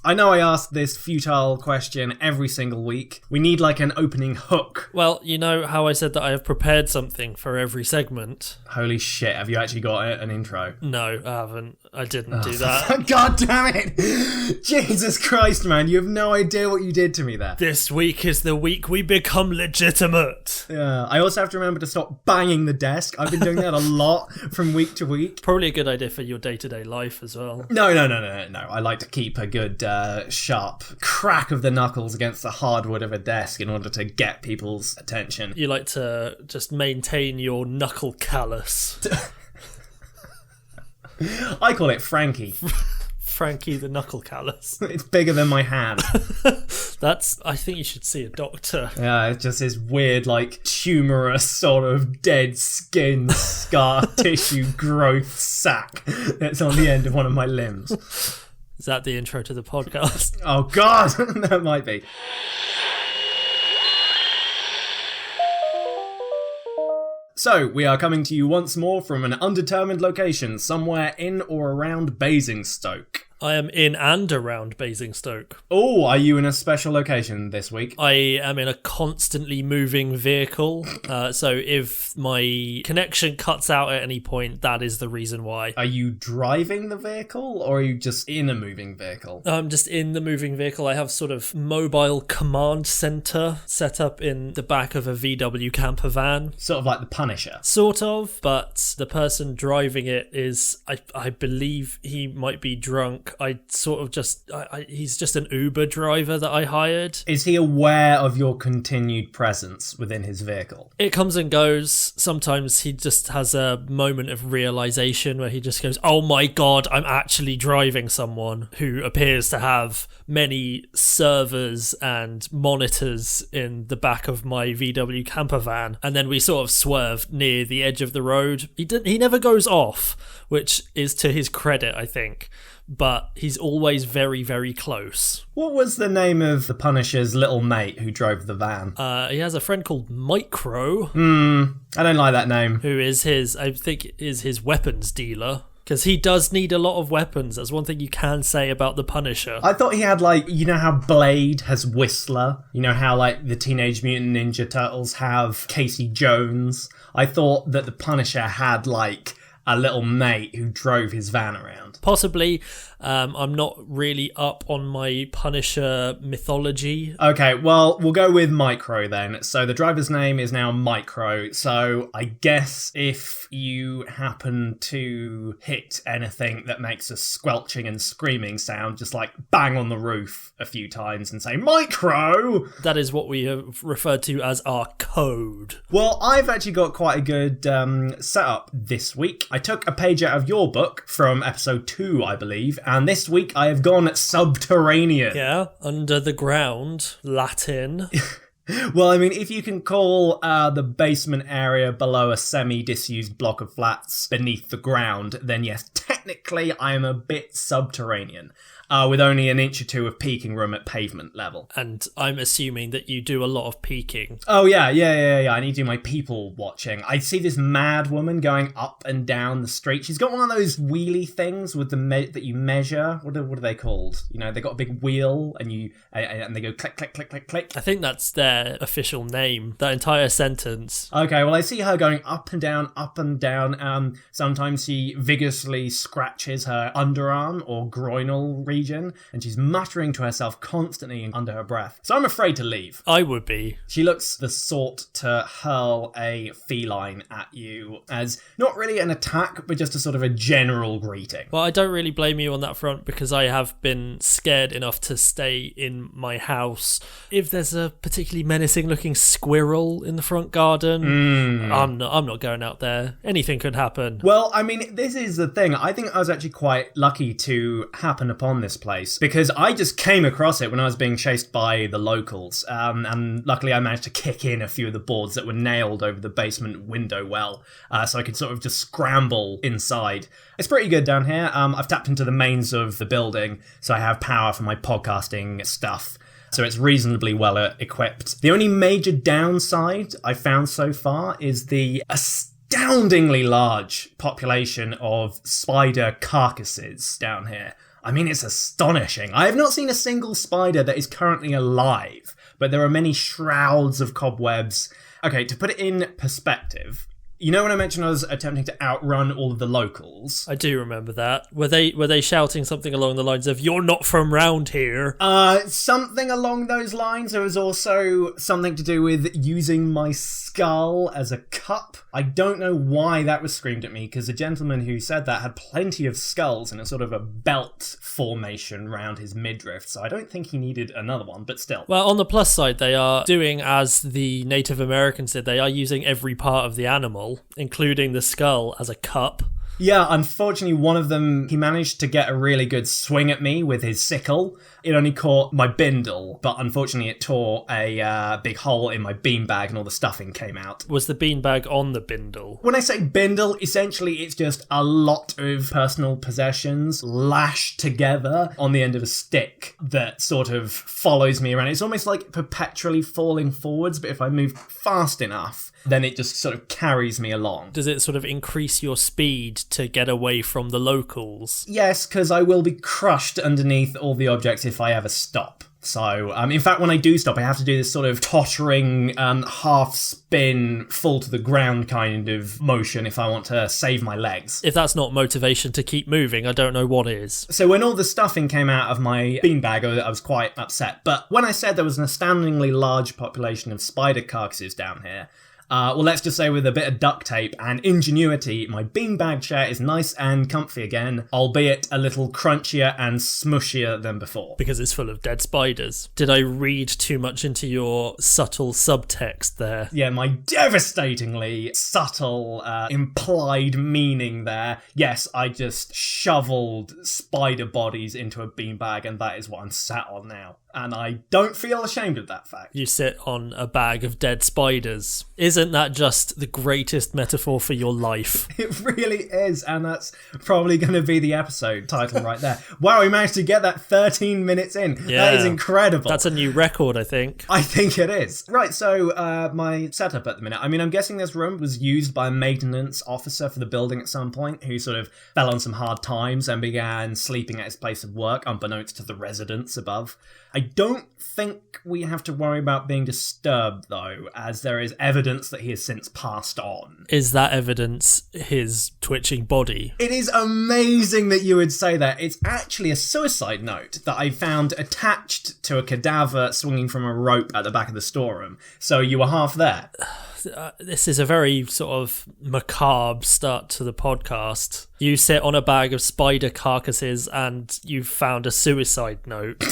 I know I ask this futile question every single week. We need like an opening hook. Well, you know how I said that I have prepared something for every segment? Holy shit, have you actually got an intro? No, I haven't. I didn't do that. God damn it! Jesus Christ, man, you have no idea what you did to me there. This week is the week we become legitimate. Yeah, I also have to remember to stop banging the desk. I've been doing that a lot from week to week. Probably a good idea for your day-to-day life as well. No. I like to keep a good sharp crack of the knuckles against the hardwood of a desk in order to get people's attention. You like to just maintain your knuckle callus. I call it Frankie. Frankie the knuckle callus. It's bigger than my hand. I think you should see a doctor. Yeah, it's just this weird, like, tumorous sort of dead skin, scar tissue growth sack that's on the end of one of my limbs. Is that the intro to the podcast? Oh, God! That might be. So, we are coming to you once more from an undetermined location, somewhere in or around Basingstoke. I am in and around Basingstoke. Oh, are you in a special location this week? I am in a constantly moving vehicle, so if my connection cuts out at any point, that is the reason why. Are you driving the vehicle, or are you just in a moving vehicle? I'm just in the moving vehicle. I have sort of mobile command center set up in the back of a VW camper van. Sort of like the Punisher. Sort of, but the person driving it is, I believe he might be drunk. He's just an Uber driver that I hired. Is he aware of your continued presence within his vehicle? It comes and goes. Sometimes he just has a moment of realization where he just goes, oh my God, I'm actually driving someone who appears to have many servers and monitors in the back of my VW camper van. And then we sort of swerve near the edge of the road. He never goes off, which is to his credit, I think. But he's always very, very close. What was the name of the Punisher's little mate who drove the van? He has a friend called Micro. I don't like that name. Who is his weapons dealer. Because he does need a lot of weapons. That's one thing you can say about the Punisher. I thought he had, like, you know how Blade has Whistler? You know how, like, the Teenage Mutant Ninja Turtles have Casey Jones? I thought that the Punisher had, like, a little mate who drove his van around. Possibly. I'm not really up on my Punisher mythology. Okay, well, we'll go with Micro then. So the driver's name is now Micro. So I guess if you happen to hit anything that makes a squelching and screaming sound, just like bang on the roof a few times and say, Micro! That is what we have referred to as our code. Well, I've actually got quite a good setup this week. I took a page out of your book from episode 2, I believe, and this week I have gone subterranean. Yeah, under the ground, Latin. Well, I mean, if you can call the basement area below a semi-disused block of flats beneath the ground, then yes, technically I am a bit subterranean. With only an inch or two of peeking room at pavement level. And I'm assuming that you do a lot of peeking. Oh, yeah. I need to do my people watching. I see this mad woman going up and down the street. She's got one of those wheelie things with that you measure. What are they called? You know, they got a big wheel and and they go click, click, click, click, click. I think that's their official name, that entire sentence. Okay, well, I see her going up and down, up and down. Sometimes she vigorously scratches her underarm or groinal region. And she's muttering to herself constantly under her breath. So I'm afraid to leave. I would be. She looks the sort to hurl a feline at you as not really an attack, but just a sort of a general greeting. Well, I don't really blame you on that front because I have been scared enough to stay in my house. If there's a particularly menacing looking squirrel in the front garden, I'm not going out there. Anything could happen. Well, I mean, this is the thing. I think I was actually quite lucky to happen upon this place because I just came across it when I was being chased by the locals, and luckily I managed to kick in a few of the boards that were nailed over the basement window well, so I could sort of just scramble inside. It's pretty good down here. I've tapped into the mains of the building, so I have power for my podcasting stuff. So it's reasonably well equipped. The only major downside I found so far is the astoundingly large population of spider carcasses down here. I mean, it's astonishing. I have not seen a single spider that is currently alive, but there are many shrouds of cobwebs. Okay, to put it in perspective, you know when I mentioned I was attempting to outrun all of the locals? I do remember that. Were they shouting something along the lines of, "You're not from round here"? Something along those lines. There was also something to do with using my skull as a cup. I don't know why that was screamed at me, because the gentleman who said that had plenty of skulls in a sort of a belt formation round his midriff, so I don't think he needed another one, but still. Well, on the plus side, they are doing as the Native Americans did. They are using every part of the animal, including the skull, as a cup. Yeah, unfortunately, one of them, he managed to get a really good swing at me with his sickle. It only caught my bindle, but unfortunately it tore a big hole in my beanbag and all the stuffing came out. Was the beanbag on the bindle? When I say bindle, essentially it's just a lot of personal possessions lashed together on the end of a stick that sort of follows me around. It's almost like perpetually falling forwards, but if I move fast enough, then it just sort of carries me along. Does it sort of increase your speed to get away from the locals? Yes, because I will be crushed underneath all the objects if I ever stop. So, in fact, when I do stop, I have to do this sort of tottering, half spin, fall to the ground kind of motion if I want to save my legs. If that's not motivation to keep moving, I don't know what is. So when all the stuffing came out of my beanbag, I was quite upset. But when I said there was an astoundingly large population of spider carcasses down here, well, let's just say with a bit of duct tape and ingenuity, my beanbag chair is nice and comfy again, albeit a little crunchier and smushier than before. Because it's full of dead spiders. Did I read too much into your subtle subtext there? Yeah, my devastatingly subtle implied meaning there. Yes, I just shoveled spider bodies into a beanbag, and that is what I'm sat on now. And I don't feel ashamed of that fact. You sit on a bag of dead spiders. Isn't that just the greatest metaphor for your life? It really is, and that's probably going to be the episode title right there. Wow, we managed to get that 13 minutes in. Yeah, that is incredible. That's a new record, I think. I think it is. Right, so my setup at the minute. I mean, I'm guessing this room was used by a maintenance officer for the building at some point who sort of fell on some hard times and began sleeping at his place of work, unbeknownst to the residents above. I don't think we have to worry about being disturbed, though, as there is evidence that he has since passed on. Is that evidence his twitching body? It is amazing that you would say that. It's actually a suicide note that I found attached to a cadaver swinging from a rope at the back of the storeroom. So you were half there. This is a very sort of macabre start to the podcast. You sit on a bag of spider carcasses and you've found a suicide note.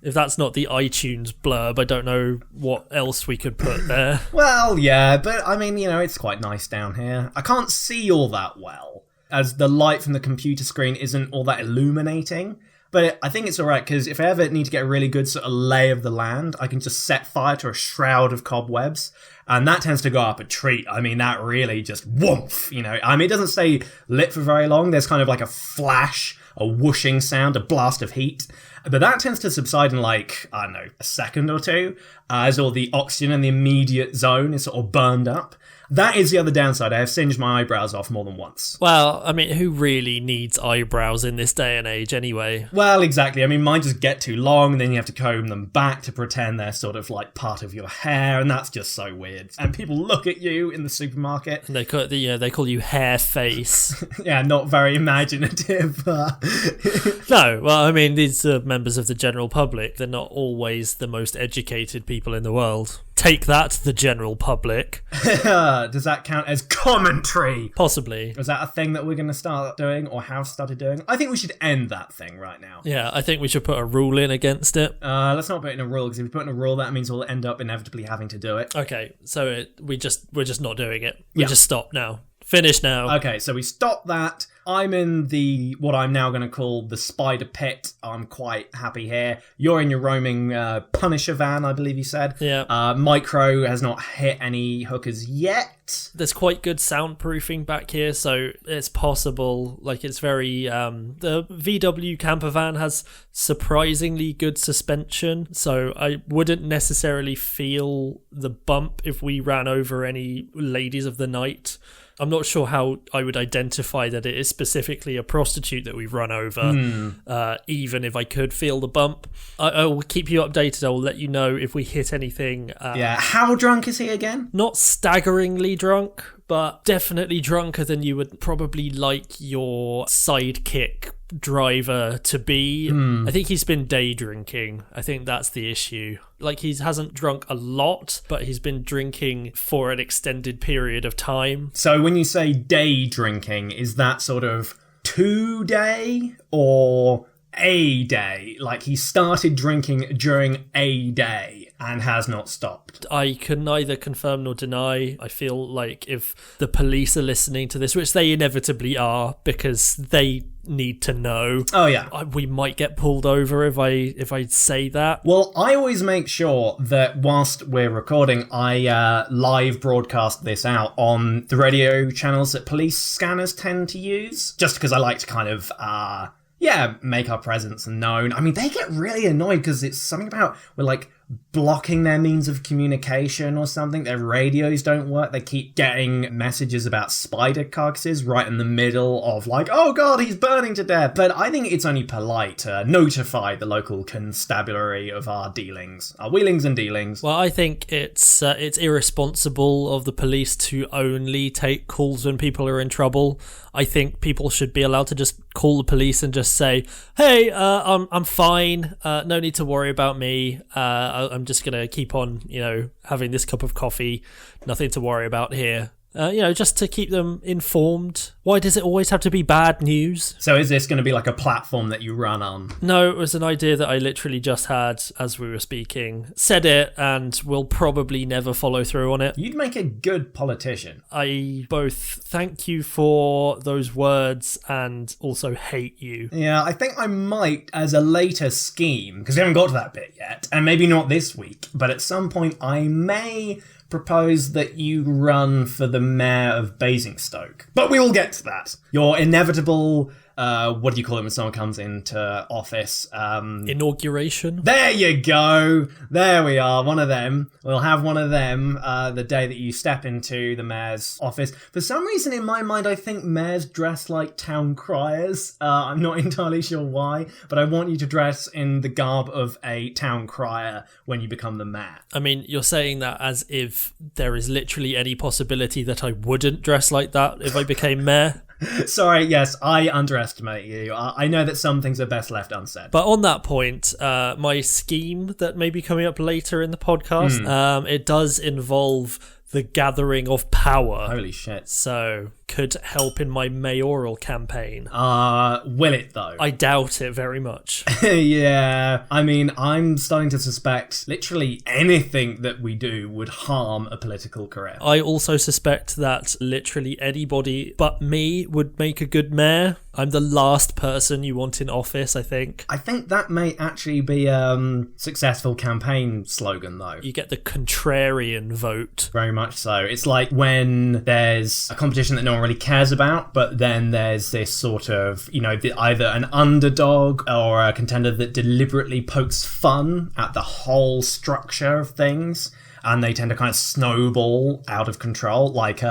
If that's not the iTunes blurb, I don't know what else we could put there. Well, yeah, but I mean, you know, it's quite nice down here. I can't see all that well, as the light from the computer screen isn't all that illuminating. But I think it's alright, because if I ever need to get a really good sort of lay of the land, I can just set fire to a shroud of cobwebs, and that tends to go up a treat. I mean, that really just woomph, you know. I mean, it doesn't stay lit for very long. There's kind of like a flash, a whooshing sound, a blast of heat. But that tends to subside in like, I don't know, a second or two, as all the oxygen in the immediate zone is sort of burned up. That is the other downside. I have singed my eyebrows off more than once. Well, I mean, who really needs eyebrows in this day and age anyway? Well, exactly. I mean, mine just get too long, and then you have to comb them back to pretend they're sort of like part of your hair, and that's just so weird. And people look at you in the supermarket. And they call you hair face. Yeah, not very imaginative. No, well, I mean, these are members of the general public. They're not always the most educated people in the world. Take that, the general public. Does that count as commentary? Possibly. Is that a thing that we're going to start doing or have started doing? I think we should end that thing right now. Yeah, I think we should put a rule in against it. Let's not put in a rule, because if we put in a rule, that means we'll end up inevitably having to do it. Okay, so we're just not doing it. We just stop now. Finish now. Okay, so we stop that. I'm in what I'm now going to call the spider pit. I'm quite happy here. You're in your roaming Punisher van, I believe you said. Yeah. Micro has not hit any hookers yet. There's quite good soundproofing back here, so it's possible. Like, it's very... the VW camper van has surprisingly good suspension, so I wouldn't necessarily feel the bump if we ran over any ladies of the night. I'm not sure how I would identify that it is specifically a prostitute that we've run over, even if I could feel the bump. I will keep you updated. I will let you know if we hit anything. How drunk is he again? Not staggeringly drunk, but definitely drunker than you would probably like your sidekick driver to be. I think he's been day drinking. I think that's the issue. Like, he hasn't drunk a lot, but he's been drinking for an extended period of time. So when you say day drinking, is that sort of 2-day or a day? Like, he started drinking during a day and has not stopped? I can neither confirm nor deny. I feel like if the police are listening to this, which they inevitably are, because they need to know. Oh yeah, we might get pulled over if I say that. Well, I always make sure that whilst we're recording, I live broadcast this out on the radio channels that police scanners tend to use, just because I like to kind of make our presence known. I mean, they get really annoyed because it's something about we're like blocking their means of communication or something. Their radios don't work. They keep getting messages about spider carcasses right in the middle of like, oh god, he's burning to death. But I think it's only polite to notify the local constabulary of our dealings, our wheelings and dealings. Well, I think it's irresponsible of the police to only take calls when people are in trouble. I think people should be allowed to just call the police and just say, hey, I'm fine. No need to worry about me. I'm just going to keep on, having this cup of coffee. Nothing to worry about here. Just to keep them informed. Why does it always have to be bad news? So is this going to be like a platform that you run on? No, it was an idea that I literally just had as we were speaking. Said it and will probably never follow through on it. You'd make a good politician. I both thank you for those words and also hate you. Yeah, I think I might, as a later scheme, because we haven't got to that bit yet, and maybe not this week, but at some point I may propose that you run for the mayor of Basingstoke. But we will get to that. Your inevitable, what do you call it when someone comes into office? Inauguration? There you go. There we are. One of them. We'll have one of them the day that you step into the mayor's office. For some reason in my mind, I think mayors dress like town criers. I'm not entirely sure why, but I want you to dress in the garb of a town crier when you become the mayor. I mean, you're saying that as if there is literally any possibility that I wouldn't dress like that if I became mayor. Sorry, yes, I underestimate you. I know that some things are best left unsaid. But on that point, my scheme that may be coming up later in the podcast, it does involve the gathering of power. Holy shit. So, could help in my mayoral campaign. Will it though? I doubt it very much. Yeah, I mean, I'm starting to suspect literally anything that we do would harm a political career. I also suspect that literally anybody but me would make a good mayor. I'm the last person you want in office, I think. I think that may actually be a successful campaign slogan, though. You get the contrarian vote. Very much so. It's like when there's a competition that no one really cares about, but then there's this sort of, either an underdog or a contender that deliberately pokes fun at the whole structure of things, and they tend to kind of snowball out of control, like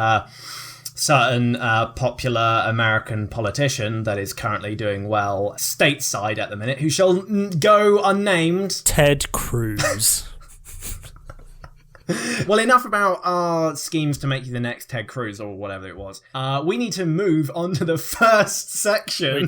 certain popular American politician that is currently doing well stateside at the minute, who shall go unnamed. Ted Cruz. Well, enough about our schemes to make you the next Ted Cruz or whatever it was. We need to move on to the first section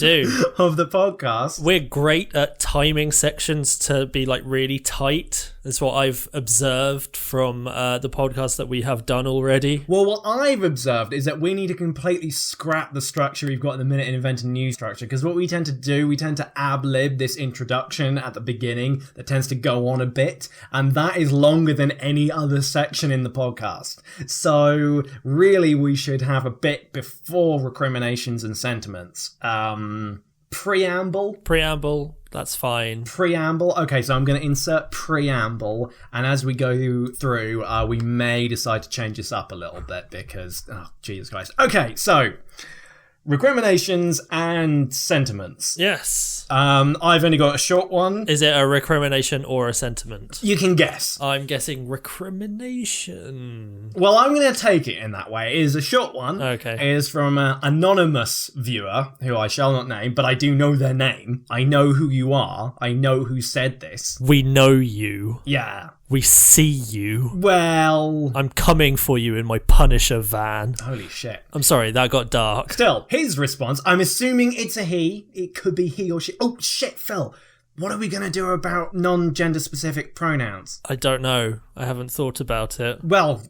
of the podcast. We're great at timing sections to be really tight. That's what I've observed from the podcast that we have done already. Well, what I've observed is that we need to completely scrap the structure we've got in the minute and invent a new structure. Because what we tend to do, we tend to ad-lib this introduction at the beginning that tends to go on a bit. And that is longer than any other section in the podcast. So really, we should have a bit before recriminations and sentiments. Preamble. That's fine. Preamble. Okay, so I'm going to insert preamble, and as we go through, we may decide to change this up a little bit because, oh, Jesus Christ. Okay, so recriminations and sentiments. Yes. I've only got a short one. Is it a recrimination or a sentiment? You can guess. I'm guessing recrimination. Well, I'm going to take it in that way. It is a short one. Okay. It is from an anonymous viewer, who I shall not name, but I do know their name. I know who you are. I know who said this. We know you. Yeah. We see you. Well... I'm coming for you in my Punisher van. Holy shit. I'm sorry, that got dark. Still, his response, I'm assuming it's a he. It could be he or she. Oh, shit, Phil. What are we going to do about non-gender specific pronouns? I don't know. I haven't thought about it. Well,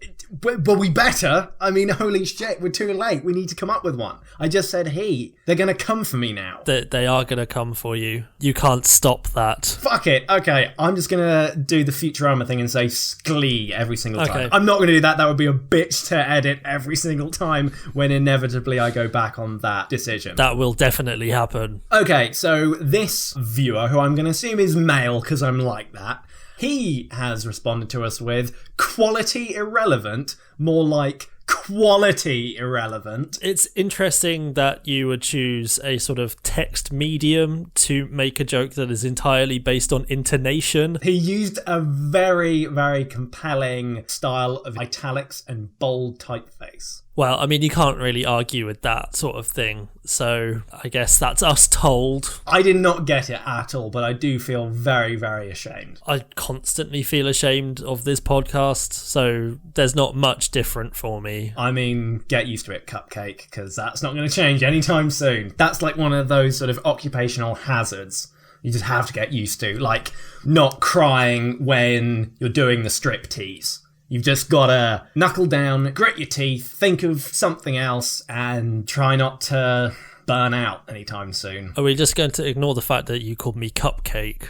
we better. I mean, holy shit, we're too late. We need to come up with one. I just said he. They're going to come for me now. They are going to come for you. You can't stop that. Fuck it. Okay, I'm just going to do the Futurama thing and say sklee every single time. Okay. I'm not going to do that. That would be a bitch to edit every single time when inevitably I go back on that decision. That will definitely happen. Okay, so this viewer, who I'm going to assume is male because I'm like that, he has responded to us with quality irrelevant, more like quality irrelevant. It's interesting that you would choose a sort of text medium to make a joke that is entirely based on intonation. He used a very, very compelling style of italics and bold typeface. Well, I mean, you can't really argue with that sort of thing, so I guess that's us told. I did not get it at all, but I do feel very, very ashamed. I constantly feel ashamed of this podcast, so there's not much different for me. I mean, get used to it, Cupcake, because that's not going to change anytime soon. That's like one of those sort of occupational hazards you just have to get used to, like not crying when you're doing the striptease. You've just got to knuckle down, grit your teeth, think of something else, and try not to burn out anytime soon. Are we just going to ignore the fact that you called me Cupcake?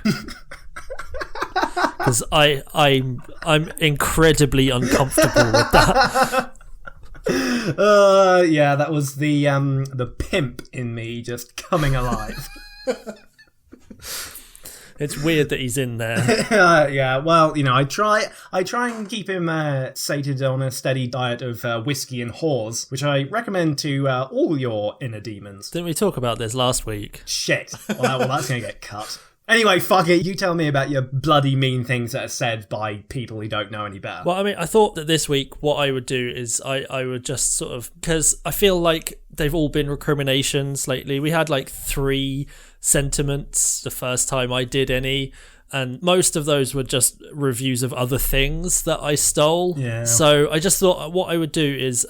Because I'm incredibly uncomfortable with that. Yeah, that was the pimp in me just coming alive. It's weird that he's in there. Yeah, well, you know, I try and keep him sated on a steady diet of whiskey and whores, which I recommend to all your inner demons. Didn't we talk about this last week? Shit. Well, that's going to get cut. Anyway, fuck it. You tell me about your bloody mean things that are said by people who don't know any better. Well, I mean, I thought that this week what I would do is I would just sort of... Because I feel like they've all been recriminations lately. We had like 3 sentiments the first time I did any, and most of those were just reviews of other things that I stole. Yeah. So I just thought what I would do is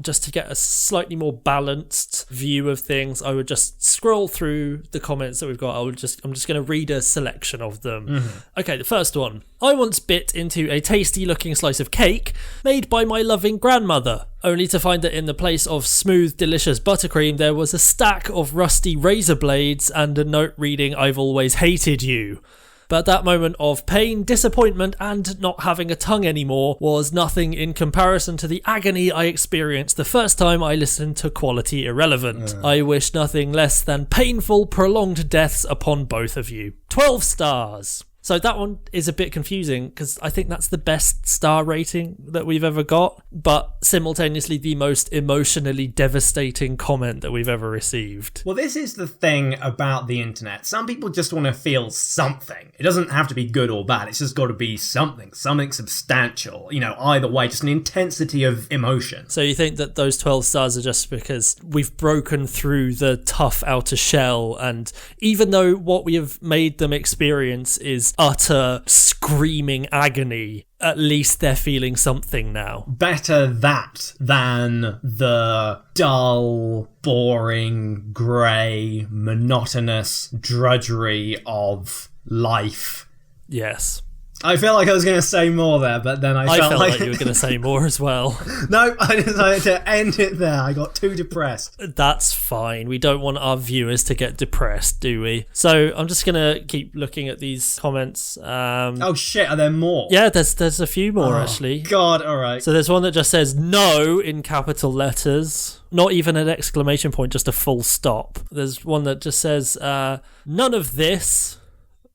just to get a slightly more balanced view of things, I would just scroll through the comments that we've got. I'm just going to read a selection of them. Mm-hmm. Okay, the first one. I once bit into a tasty looking slice of cake made by my loving grandmother, only to find that in the place of smooth, delicious buttercream, there was a stack of rusty razor blades and a note reading, "I've always hated you." But that moment of pain, disappointment, and not having a tongue anymore was nothing in comparison to the agony I experienced the first time I listened to Quality Irrelevant. I wish nothing less than painful, prolonged deaths upon both of you. 12 stars. So that one is a bit confusing because I think that's the best star rating that we've ever got, but simultaneously the most emotionally devastating comment that we've ever received. Well, this is the thing about the internet. Some people just want to feel something. It doesn't have to be good or bad. It's just got to be something substantial. You know, either way, just an intensity of emotion. So you think that those 12 stars are just because we've broken through the tough outer shell, and even though what we have made them experience is utter screaming agony, at least they're feeling something now. Better that than the dull, boring, grey, monotonous drudgery of life. Yes. I feel like I was going to say more there, but then I felt like you were going to say more as well. No, I decided to end it there. I got too depressed. That's fine. We don't want our viewers to get depressed, do we? So I'm just going to keep looking at these comments. Oh shit, are there more? Yeah, there's a few more actually. God, alright. So there's one that just says no in capital letters. Not even an exclamation point, just a full stop. There's one that just says none of this.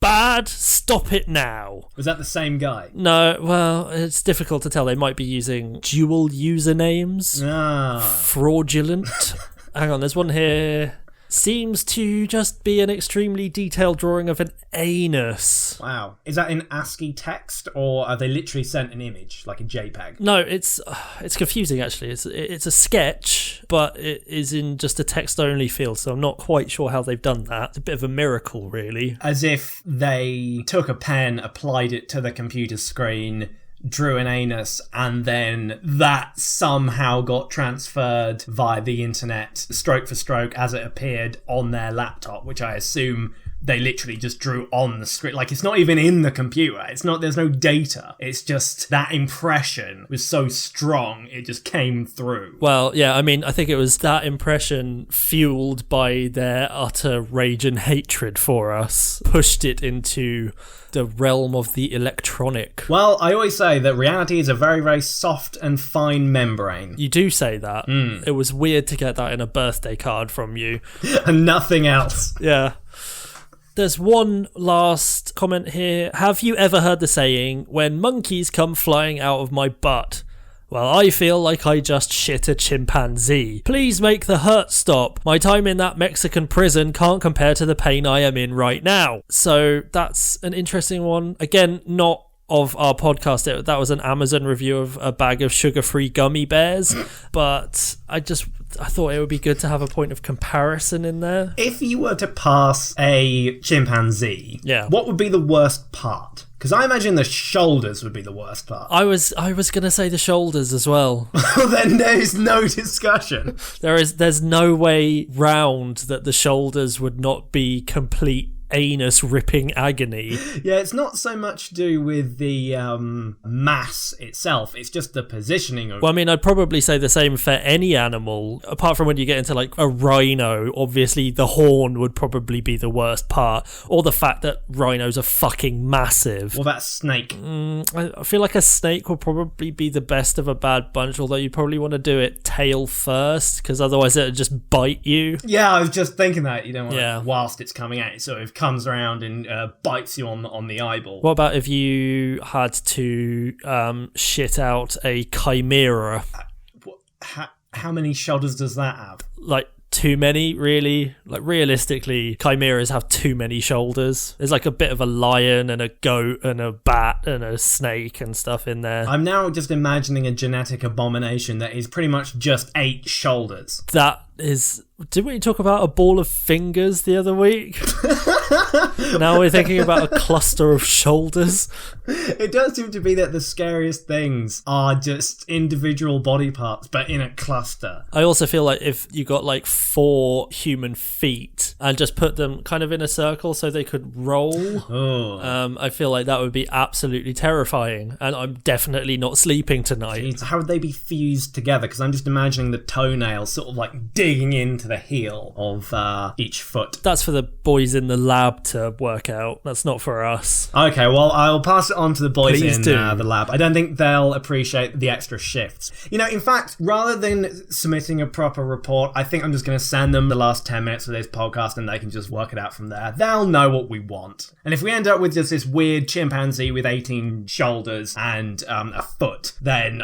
Bad, stop it now. Was that the same guy? No, well, it's difficult to tell. They might be using dual usernames. Ah. Fraudulent. Hang on, there's one here. Seems to just be an extremely detailed drawing of an anus. Wow. Is that in ASCII text, or are they literally sent an image, like a JPEG? No, it's confusing, actually. It's a sketch, but it is in just a text-only field, so I'm not quite sure how they've done that. It's a bit of a miracle, really. As if they took a pen, applied it to the computer screen, drew an anus, and then that somehow got transferred via the internet, stroke for stroke, as it appeared on their laptop, which I assume they literally just drew on the screen. Like, it's not even in the computer. There's no data. It's just that impression was so strong, it just came through. Well, yeah, I mean, I think it was that impression fueled by their utter rage and hatred for us, pushed it into the realm of the electronic. Well, I always say that reality is a very, very soft and fine membrane. You do say that. It was weird to get that in a birthday card from you. And nothing else. Yeah. There's one last comment here. Have you ever heard the saying, when monkeys come flying out of my butt? Well, I feel like I just shit a chimpanzee. Please make the hurt stop. My time in that Mexican prison can't compare to the pain I am in right now. So that's an interesting one. Again, not of our podcast. That was an Amazon review of a bag of sugar-free gummy bears. But I thought it would be good to have a point of comparison in there. If you were to pass a chimpanzee, what would be the worst part? Because I imagine the shoulders would be the worst part. I was going to say the shoulders as well. Then there's no discussion. There's no way round that the shoulders would not be complete anus ripping agony. Yeah, it's not so much to do with the mass itself, it's just the positioning of... Well, I mean, I'd probably say the same for any animal, apart from when you get into like a rhino. Obviously the horn would probably be the worst part, or the fact that rhinos are fucking massive. What about snake? I feel like a snake would probably be the best of a bad bunch, although you probably want to do it tail first, because otherwise it would just bite you. Yeah, I was just thinking that. You don't want to, whilst it's coming out, it sort of comes around and bites you on the eyeball. What about if you had to shit out a chimera? How many shoulders does that have? Like, too many, really. Like, realistically, chimeras have too many shoulders. There's like a bit of a lion and a goat and a bat and a snake and stuff in there. I'm now just imagining a genetic abomination that is pretty much just 8 shoulders. That is... Didn't we talk about a ball of fingers the other week? Now we're thinking about a cluster of shoulders. It does seem to be that the scariest things are just individual body parts, but in a cluster. I also feel like if you got like 4 human feet and just put them kind of in a circle so they could roll, I feel like that would be absolutely terrifying. And I'm definitely not sleeping tonight. Jeez, how would they be fused together? Because I'm just imagining the toenails sort of like digging into the heel of each foot. That's for the boys in the lab to work out. That's not for us. Okay, well, I'll pass it on to the boys Please in the lab. I don't think they'll appreciate the extra shifts. You know, in fact, rather than submitting a proper report, I think I'm just going to send them the last 10 minutes of this podcast and they can just work it out from there. They'll know what we want. And if we end up with just this weird chimpanzee with 18 shoulders and a foot, then,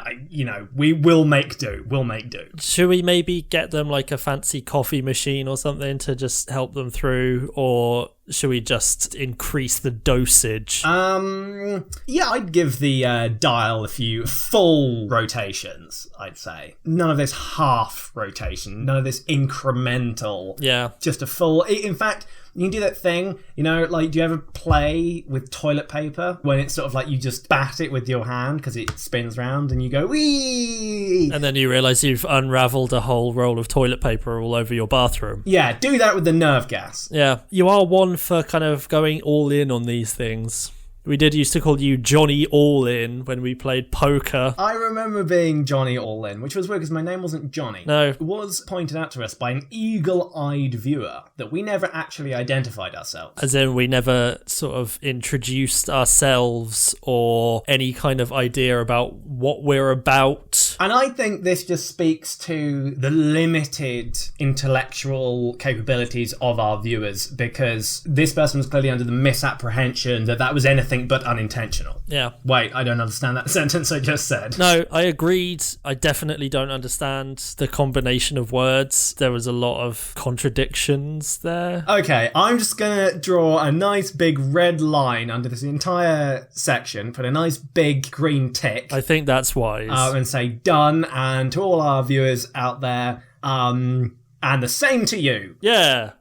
we will make do. We'll make do. Should we maybe get them like a fancy coffee machine or something to just help them through, or should we just increase the dosage? Yeah, I'd give the dial a few full rotations, I'd say. None of this half rotation, none of this incremental. Yeah. Just a full... In fact, you can do that thing, like, do you ever play with toilet paper when it's sort of like you just bat it with your hand because it spins round and you go, wee! And then you realise you've unravelled a whole roll of toilet paper all over your bathroom. Yeah, do that with the nerve gas. Yeah, you are one for kind of going all in on these things. We did used to call you Johnny All In when we played poker. I remember being Johnny All In, which was weird because my name wasn't Johnny. No. It was pointed out to us by an eagle-eyed viewer that we never actually identified ourselves. As in, we never sort of introduced ourselves or any kind of idea about what we're about. And I think this just speaks to the limited intellectual capabilities of our viewers, because this person was clearly under the misapprehension that was anything something but unintentional. Yeah. Wait, I don't understand that sentence I just said. No, I agreed. I definitely don't understand the combination of words. There was a lot of contradictions there. Okay, I'm just gonna draw a nice big red line under this entire section, put a nice big green tick. I think that's wise. And say done, and to all our viewers out there, and the same to you. Yeah.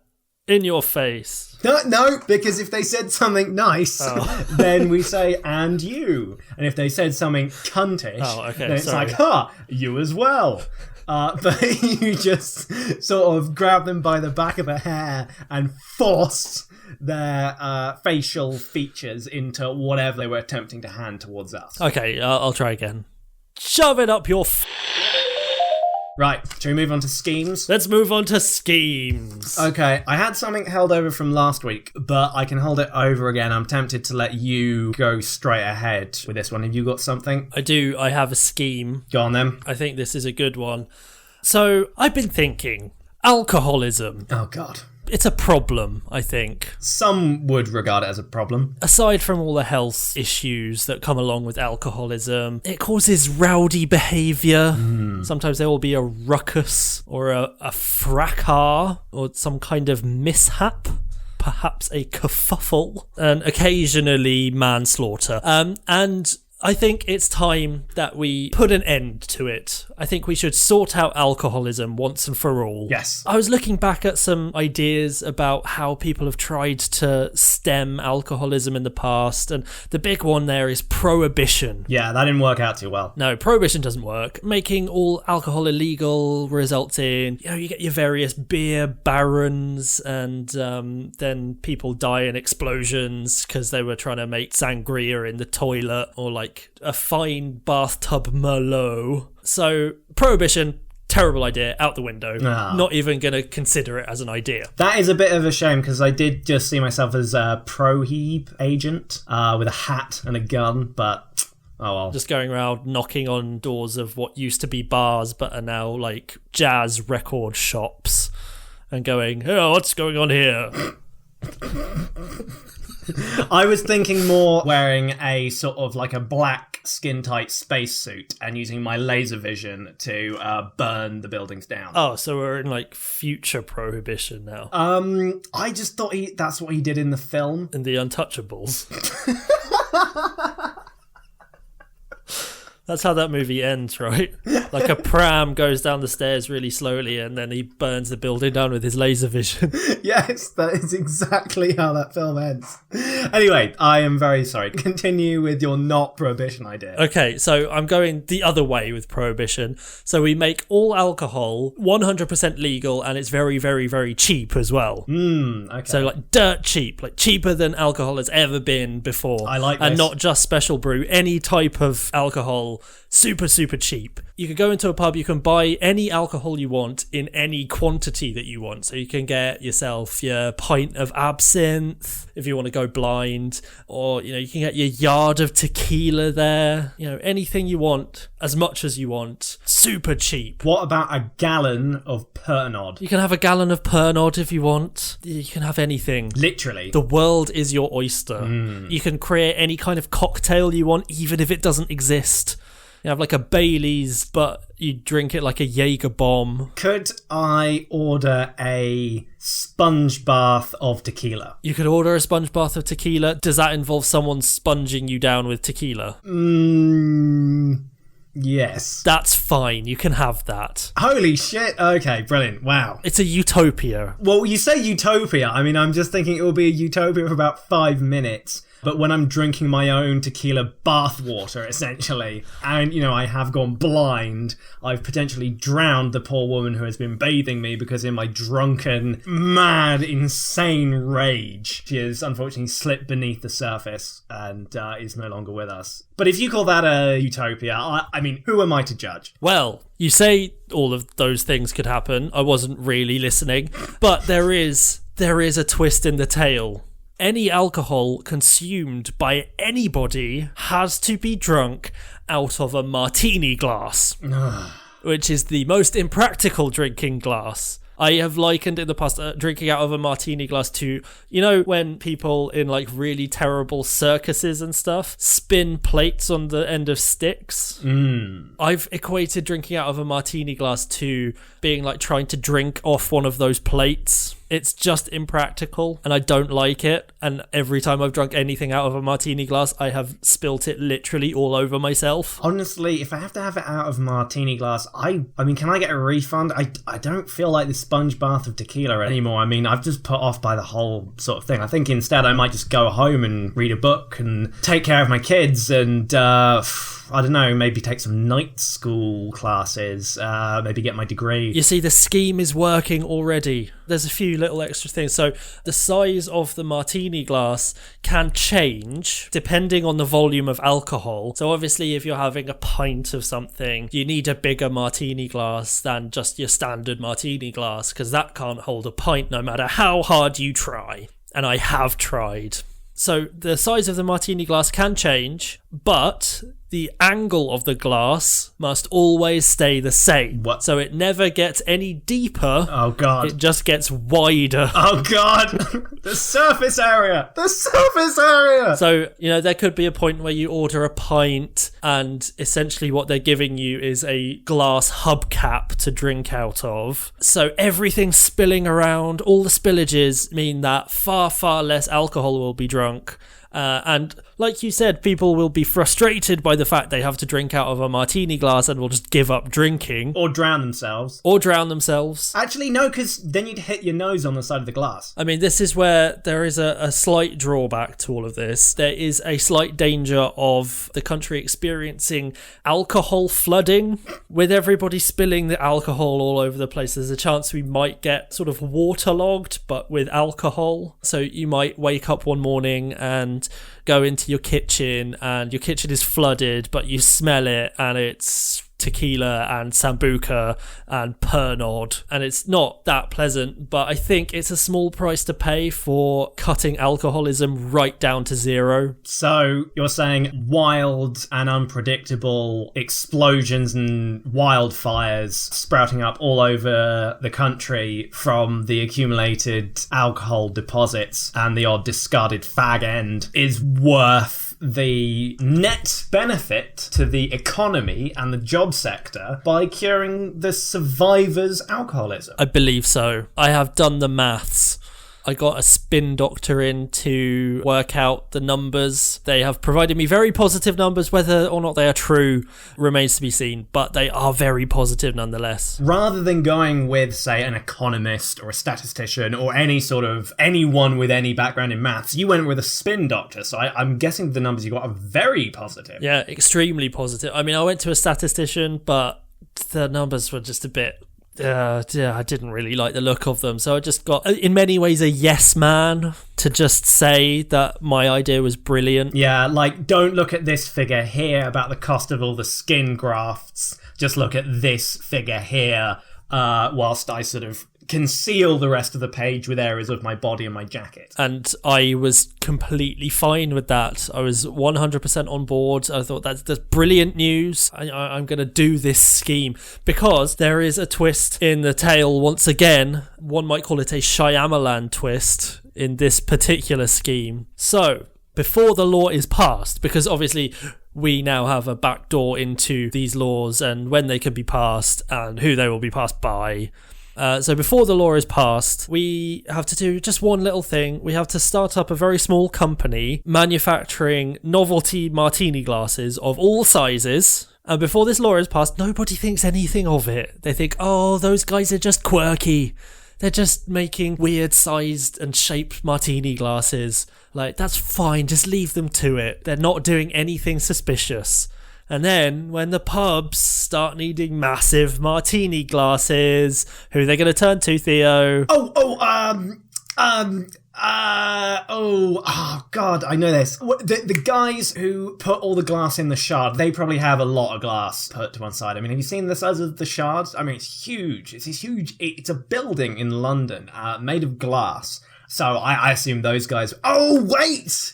In your face. No, because if they said something nice, then we say, and you. And if they said something cuntish, then it's like, you as well. But you just sort of grab them by the back of the hair and force their facial features into whatever they were attempting to hand towards us. Okay, I'll try again. Shove it up your Right, shall we move on to schemes? Let's move on to schemes. Okay, I had something held over from last week, but I can hold it over again. I'm tempted to let you go straight ahead with this one. Have you got something? I do. I have a scheme. Go on then. I think this is a good one. So, I've been thinking, alcoholism. Oh, God. It's a problem, I think. Some would regard it as a problem. Aside from all the health issues that come along with alcoholism, it causes rowdy behaviour. Sometimes there will be a ruckus or a fracas or some kind of mishap. Perhaps a kerfuffle. And occasionally manslaughter. And I think it's time that we put an end to it. I think we should sort out alcoholism once and for all. Yes. I was looking back at some ideas about how people have tried to stem alcoholism in the past, and the big one there is Prohibition. Yeah, that didn't work out too well. No, Prohibition doesn't work. Making all alcohol illegal results in, you get your various beer barons, and then people die in explosions because they were trying to make sangria in the toilet, or like a fine bathtub Merlot. So Prohibition, terrible idea, out the window. Not even going to consider it as an idea. That is a bit of a shame, because I did just see myself as a Prohib agent with a hat and a gun, but oh well. Just going around knocking on doors of what used to be bars but are now like jazz record shops and going, oh, what's going on here? I was thinking more wearing a sort of like a black skin-tight spacesuit and using my laser vision to burn the buildings down. Oh, so we're in like future Prohibition now. I just thought that's what he did in the film. In The Untouchables. That's how that movie ends, right? Like a pram goes down the stairs really slowly and then he burns the building down with his laser vision. Yes, that is exactly how that film ends. Anyway, I am very sorry. Continue with your not Prohibition idea. Okay, so I'm going the other way with Prohibition. So we make all alcohol 100% legal and it's very, very, very cheap as well. Okay. So like dirt cheap, like cheaper than alcohol has ever been before. I like this. And not just special brew, any type of alcohol, super, super cheap. You could go into a pub, you can buy any alcohol you want in any quantity that you want. So you can get yourself your pint of absinthe if you want to go blind, or you can get your yard of tequila there. Anything you want, as much as you want, super cheap. What about a gallon of Pernod? You can have a gallon of Pernod if you want. You can have anything. Literally. The world is your oyster. You can create any kind of cocktail you want, even if it doesn't exist. You have like a Baileys, but you drink it like a Jaeger bomb. Could I order a sponge bath of tequila? You could order a sponge bath of tequila. Does that involve someone sponging you down with tequila? Yes. That's fine. You can have that. Holy shit. Okay, brilliant. Wow. It's a utopia. Well, you say utopia. I mean, I'm just thinking it will be a utopia for about 5 minutes. But when I'm drinking my own tequila bathwater, essentially, and, I have gone blind, I've potentially drowned the poor woman who has been bathing me because in my drunken, mad, insane rage, she has unfortunately slipped beneath the surface and is no longer with us. But if you call that a utopia, I mean, who am I to judge? Well, you say all of those things could happen. I wasn't really listening. But there is a twist in the tale. Any alcohol consumed by anybody has to be drunk out of a Martini glass, which is the most impractical drinking glass. I have likened in the past drinking out of a martini glass to, you know, when people in like really terrible circuses and stuff spin plates on the end of sticks. I've equated drinking out of a martini glass to being like trying to drink off one of those plates. It's just impractical and I don't like it. And every time I've drunk anything out of a martini glass, I have spilt it literally all over myself. Honestly, if I have to have it out of martini glass, I mean, can I get a refund? I don't feel like the sponge bath of tequila anymore. I mean, I've just put off by the whole sort of thing. I think instead I might just go home and read a book and take care of my kids and, I don't know, maybe take some night school classes, maybe get my degree. You see, the scheme is working already. There's a few little extra things. So the size of the martini glass can change depending on the volume of alcohol. So obviously if you're having a pint of something, you need a bigger martini glass than just your standard martini glass, because that can't hold a pint no matter how hard you try. And I have tried. So the size of the martini glass can change, but the angle of the glass must always stay the same. What? So it never gets any deeper. Oh, God. It just gets wider. Oh, God. The surface area. The surface area. So, you know, there could be a point where you order a pint and essentially what they're giving you is a glass hubcap to drink out of. So everything spilling around, all the spillages mean that far, far less alcohol will be drunk. And like you said, people will be frustrated by the fact they have to drink out of a martini glass and will just give up drinking. Or drown themselves. Actually, no, because then you'd hit your nose on the side of the glass. I mean, this is where there is a slight drawback to all of this. There is a slight danger of the country experiencing alcohol flooding. With everybody spilling the alcohol all over the place, there's a chance we might get sort of waterlogged, but with alcohol. So you might wake up one morning and go into your kitchen and your kitchen is flooded, but you smell it and it's tequila and sambuca and Pernod, and it's not that pleasant, but I think it's a small price to pay for cutting alcoholism right down to zero. So you're saying wild and unpredictable explosions and wildfires sprouting up all over the country from the accumulated alcohol deposits and the odd discarded fag end is worth the net benefit to the economy and the job sector by curing the survivors' alcoholism? I believe so. I have done the maths. I got a spin doctor in to work out the numbers. They have provided me very positive numbers. Whether or not they are true remains to be seen, but they are very positive nonetheless. Rather than going with, say, an economist or a statistician or anyone with any background in maths, you went with a spin doctor. So I'm guessing the numbers you got are very positive. Yeah, extremely positive. I mean, I went to a statistician, but the numbers were just a bit... I didn't really like the look of them, so I just got, in many ways, a yes man to just say that my idea was brilliant. Yeah, like, don't look at this figure here about the cost of all the skin grafts, just look at this figure here, whilst I sort of conceal the rest of the page with areas of my body and my jacket. And I was completely fine with that. I was 100% on board. I thought that's brilliant news. I'm going to do this scheme because there is a twist in the tale once again. One might call it a Shyamalan twist in this particular scheme. So, before the law is passed, because obviously we now have a backdoor into these laws and when they can be passed and who they will be passed by. So before the law is passed, we have to do just one little thing. We have to start up a very small company manufacturing novelty martini glasses of all sizes. And before this law is passed, nobody thinks anything of it. They think, oh, those guys are just quirky. They're just making weird sized and shaped martini glasses. Like, that's fine, just leave them to it. They're not doing anything suspicious. And then, when the pubs start needing massive martini glasses, who are they going to turn to, Theo? Oh, God, I know this. The guys who put all the glass in the shard, they probably have a lot of glass put to one side. I mean, have you seen the size of the shards? I mean, it's huge. It's huge. It's a building in London made of glass. So I assume those guys... Oh, wait!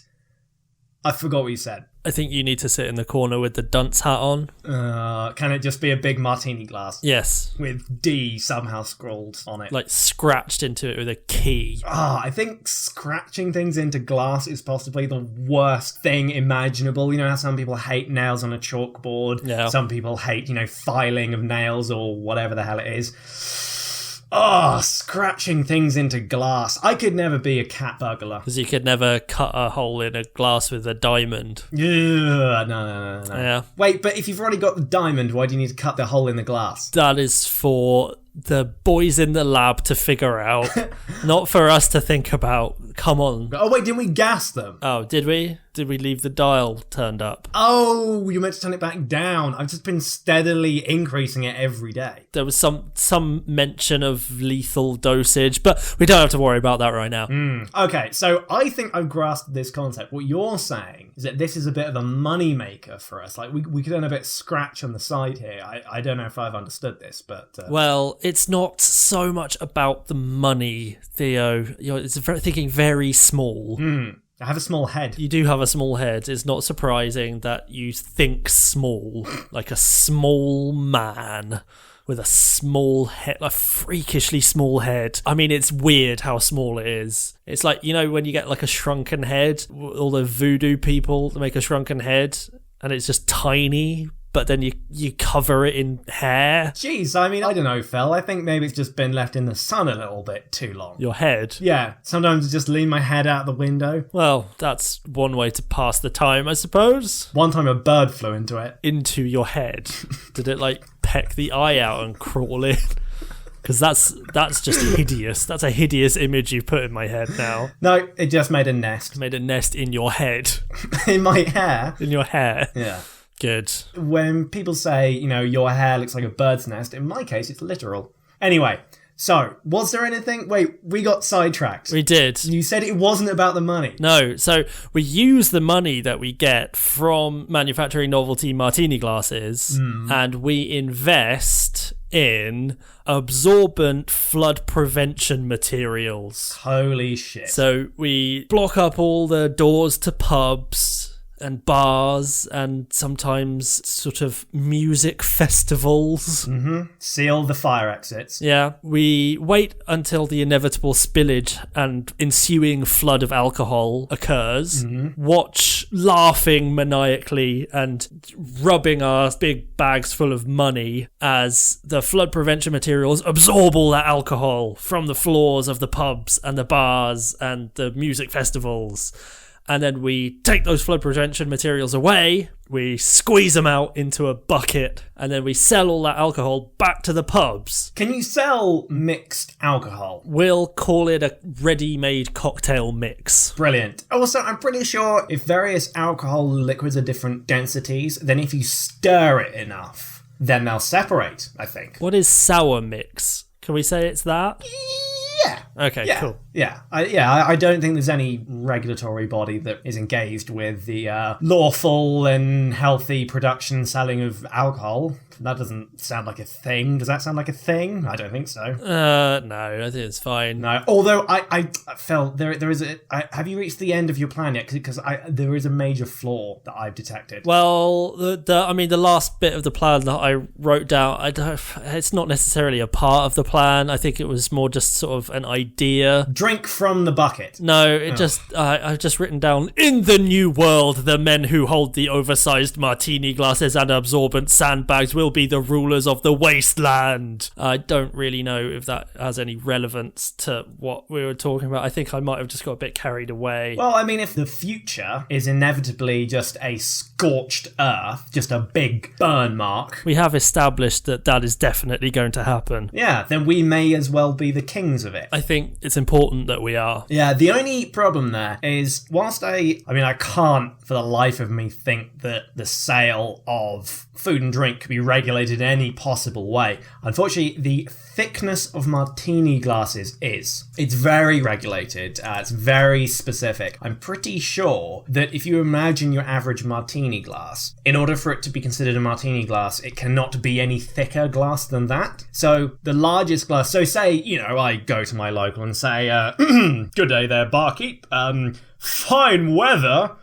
I forgot what you said. I think you need to sit in the corner with the dunce hat on. Can it just be a big martini glass? Yes. With D somehow scrawled on it. Like scratched into it with a key. I think scratching things into glass is possibly the worst thing imaginable. You know how some people hate nails on a chalkboard? Yeah. Some people hate, filing of nails or whatever the hell it is. Scratching things into glass. I could never be a cat burglar. Because you could never cut a hole in a glass with a diamond. Yeah, no. Yeah. Wait, but if you've already got the diamond, why do you need to cut the hole in the glass? That is for the boys in the lab to figure out, not for us to think about. Come on. Oh, wait, didn't we gas them? Oh, did we? Did we leave the dial turned up? Oh, you meant to turn it back down. I've just been steadily increasing it every day. There was some mention of lethal dosage, but we don't have to worry about that right now. Okay, so I think I've grasped this concept. What you're saying is that this is a bit of a money maker for us. Like, we could earn a bit of scratch on the side here. I don't know if I've understood this, but... Well, it's not so much about the money, Theo. It's thinking very small. I have a small head. You do have a small head. It's not surprising that you think small, like a small man with a small head, a freakishly small head. I mean, it's weird how small it is. It's like, when you get like a shrunken head, all the voodoo people make a shrunken head and it's just tiny, but then you cover it in hair. Jeez, I mean, I don't know, Phil. I think maybe it's just been left in the sun a little bit too long. Your head? Yeah, sometimes I just lean my head out the window. Well, that's one way to pass the time, I suppose. One time a bird flew into it. Into your head? Did it, peck the eye out and crawl in? Because that's just hideous. That's a hideous image you put in my head now. No, it just made a nest. Made a nest in your head. In my hair? In your hair. Yeah. Good. When people say, your hair looks like a bird's nest, in my case, it's literal. Anyway, so, was there anything? Wait, we got sidetracked. We did. You said it wasn't about the money. No, so we use the money that we get from manufacturing novelty martini glasses and we invest in absorbent flood prevention materials. Holy shit. So we block up all the doors to pubs and bars and sometimes sort of music festivals. Seal the fire exits. Yeah. We wait until the inevitable spillage and ensuing flood of alcohol occurs. Watch laughing maniacally and rubbing our big bags full of money as the flood prevention materials absorb all that alcohol from the floors of the pubs and the bars and the music festivals. And then we take those flood prevention materials away, we squeeze them out into a bucket, and then we sell all that alcohol back to the pubs. Can you sell mixed alcohol? We'll call it a ready-made cocktail mix. Brilliant. Also, I'm pretty sure if various alcohol liquids are different densities, then if you stir it enough, then they'll separate, I think. What is sour mix? Can we say it's that? Yeah. Okay, yeah. cool. Yeah. I don't think there's any regulatory body that is engaged with the lawful and healthy production selling of alcohol. That doesn't sound like a thing. Does that sound like a thing? I don't think so. No, I think it's fine. No. Although I felt there is a... have you reached the end of your plan yet? Because there is a major flaw that I've detected. Well, the last bit of the plan that I wrote down, it's not necessarily a part of the plan. I think it was more just sort of an idea. Drink from the bucket. No, I've just written down, in the new world, the men who hold the oversized martini glasses and absorbent sandbags will be the rulers of the wasteland. I don't really know if that has any relevance to what we were talking about. I think I might have just got a bit carried away. Well, I mean, if the future is inevitably just a scorched earth, just a big burn mark... We have established that is definitely going to happen. Yeah, then we may as well be the kings of it. I think it's important that we are. Yeah, the only problem there is, whilst I can't for the life of me think that the sale of food and drink could be regulated in any possible way. Unfortunately, the thickness of martini glasses is. It's very regulated. It's very specific. I'm pretty sure that if you imagine your average martini glass, in order for it to be considered a martini glass, it cannot be any thicker glass than that. So the largest glass, so say, I go to my local and say, good day there, barkeep. Fine weather.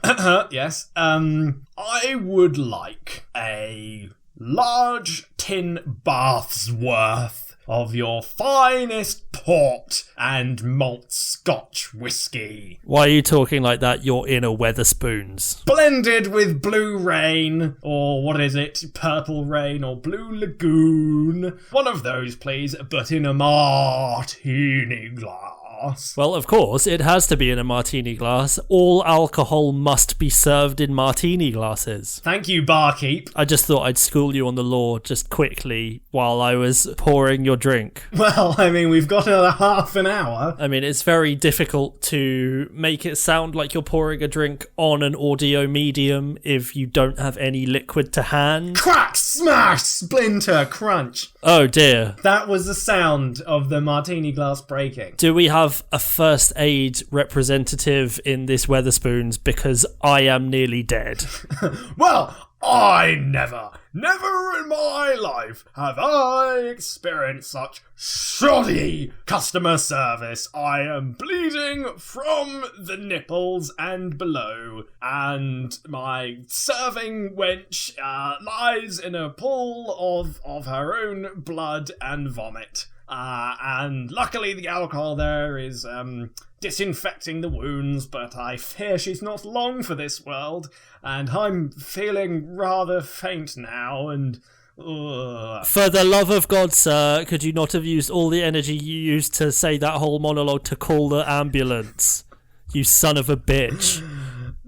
Yes. I would like a large tin bath's worth of your finest port and malt Scotch whiskey. Why are you talking like that? You're in a Weatherspoons. Blended with Blue Rain, or what is it? Purple Rain or Blue Lagoon. One of those, please, but in a martini glass. Well, of course, it has to be in a martini glass. All alcohol must be served in martini glasses. Thank you, barkeep. I just thought I'd school you on the law just quickly while I was pouring your drink. Well, I mean, we've got another half an hour. I mean, it's very difficult to make it sound like you're pouring a drink on an audio medium if you don't have any liquid to hand. Crack, smash, splinter, crunch. Oh dear. That was the sound of the martini glass breaking. Do we have a first aid representative in this Weatherspoons, because I am nearly dead? Well, I never in my life have I experienced such shoddy customer service. I am bleeding from the nipples and below, and my serving wench lies in a pool of her own blood and vomit. And luckily the alcohol there is disinfecting the wounds, but I fear she's not long for this world, and I'm feeling rather faint now, and... For the love of God, sir, could you not have used all the energy you used to say that whole monologue to call the ambulance? You son of a bitch.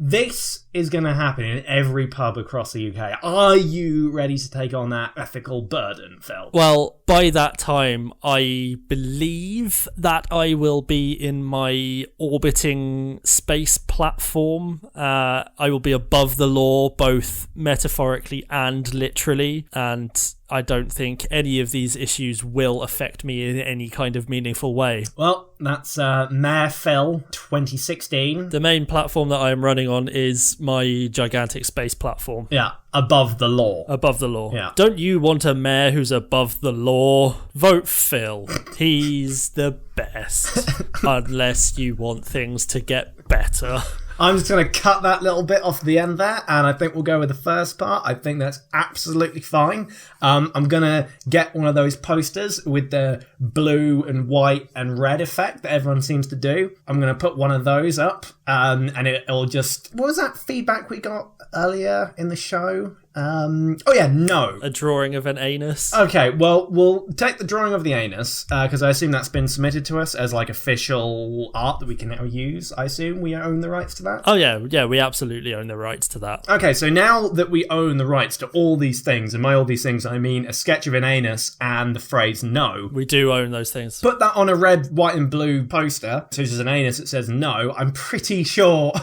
This is going to happen in every pub across the UK. Are you ready to take on that ethical burden, Phil? Well, by that time, I believe that I will be in my orbiting space platform. I will be above the law, both metaphorically and literally, and I don't think any of these issues will affect me in any kind of meaningful way. Well, that's Mayor Phil 2016. The main platform that I am running on is my gigantic space platform. Yeah, above the law. Above the law. Yeah. Don't you want a mayor who's above the law? Vote Phil. He's the best. Unless you want things to get better. I'm just going to cut that little bit off the end there, and I think we'll go with the first part. I think that's absolutely fine. I'm going to get one of those posters with the blue and white and red effect that everyone seems to do. I'm going to put one of those up, and it'll just... What was that feedback we got earlier in the show? No. A drawing of an anus. Okay, well, we'll take the drawing of the anus, because I assume that's been submitted to us as, like, official art that we can now use. I assume we own the rights to that? Oh, yeah, we absolutely own the rights to that. Okay, so now that we own the rights to all these things, and by all these things I mean a sketch of an anus and the phrase no. We do own those things. Put that on a red, white and blue poster, so there's an anus that says no. I'm pretty sure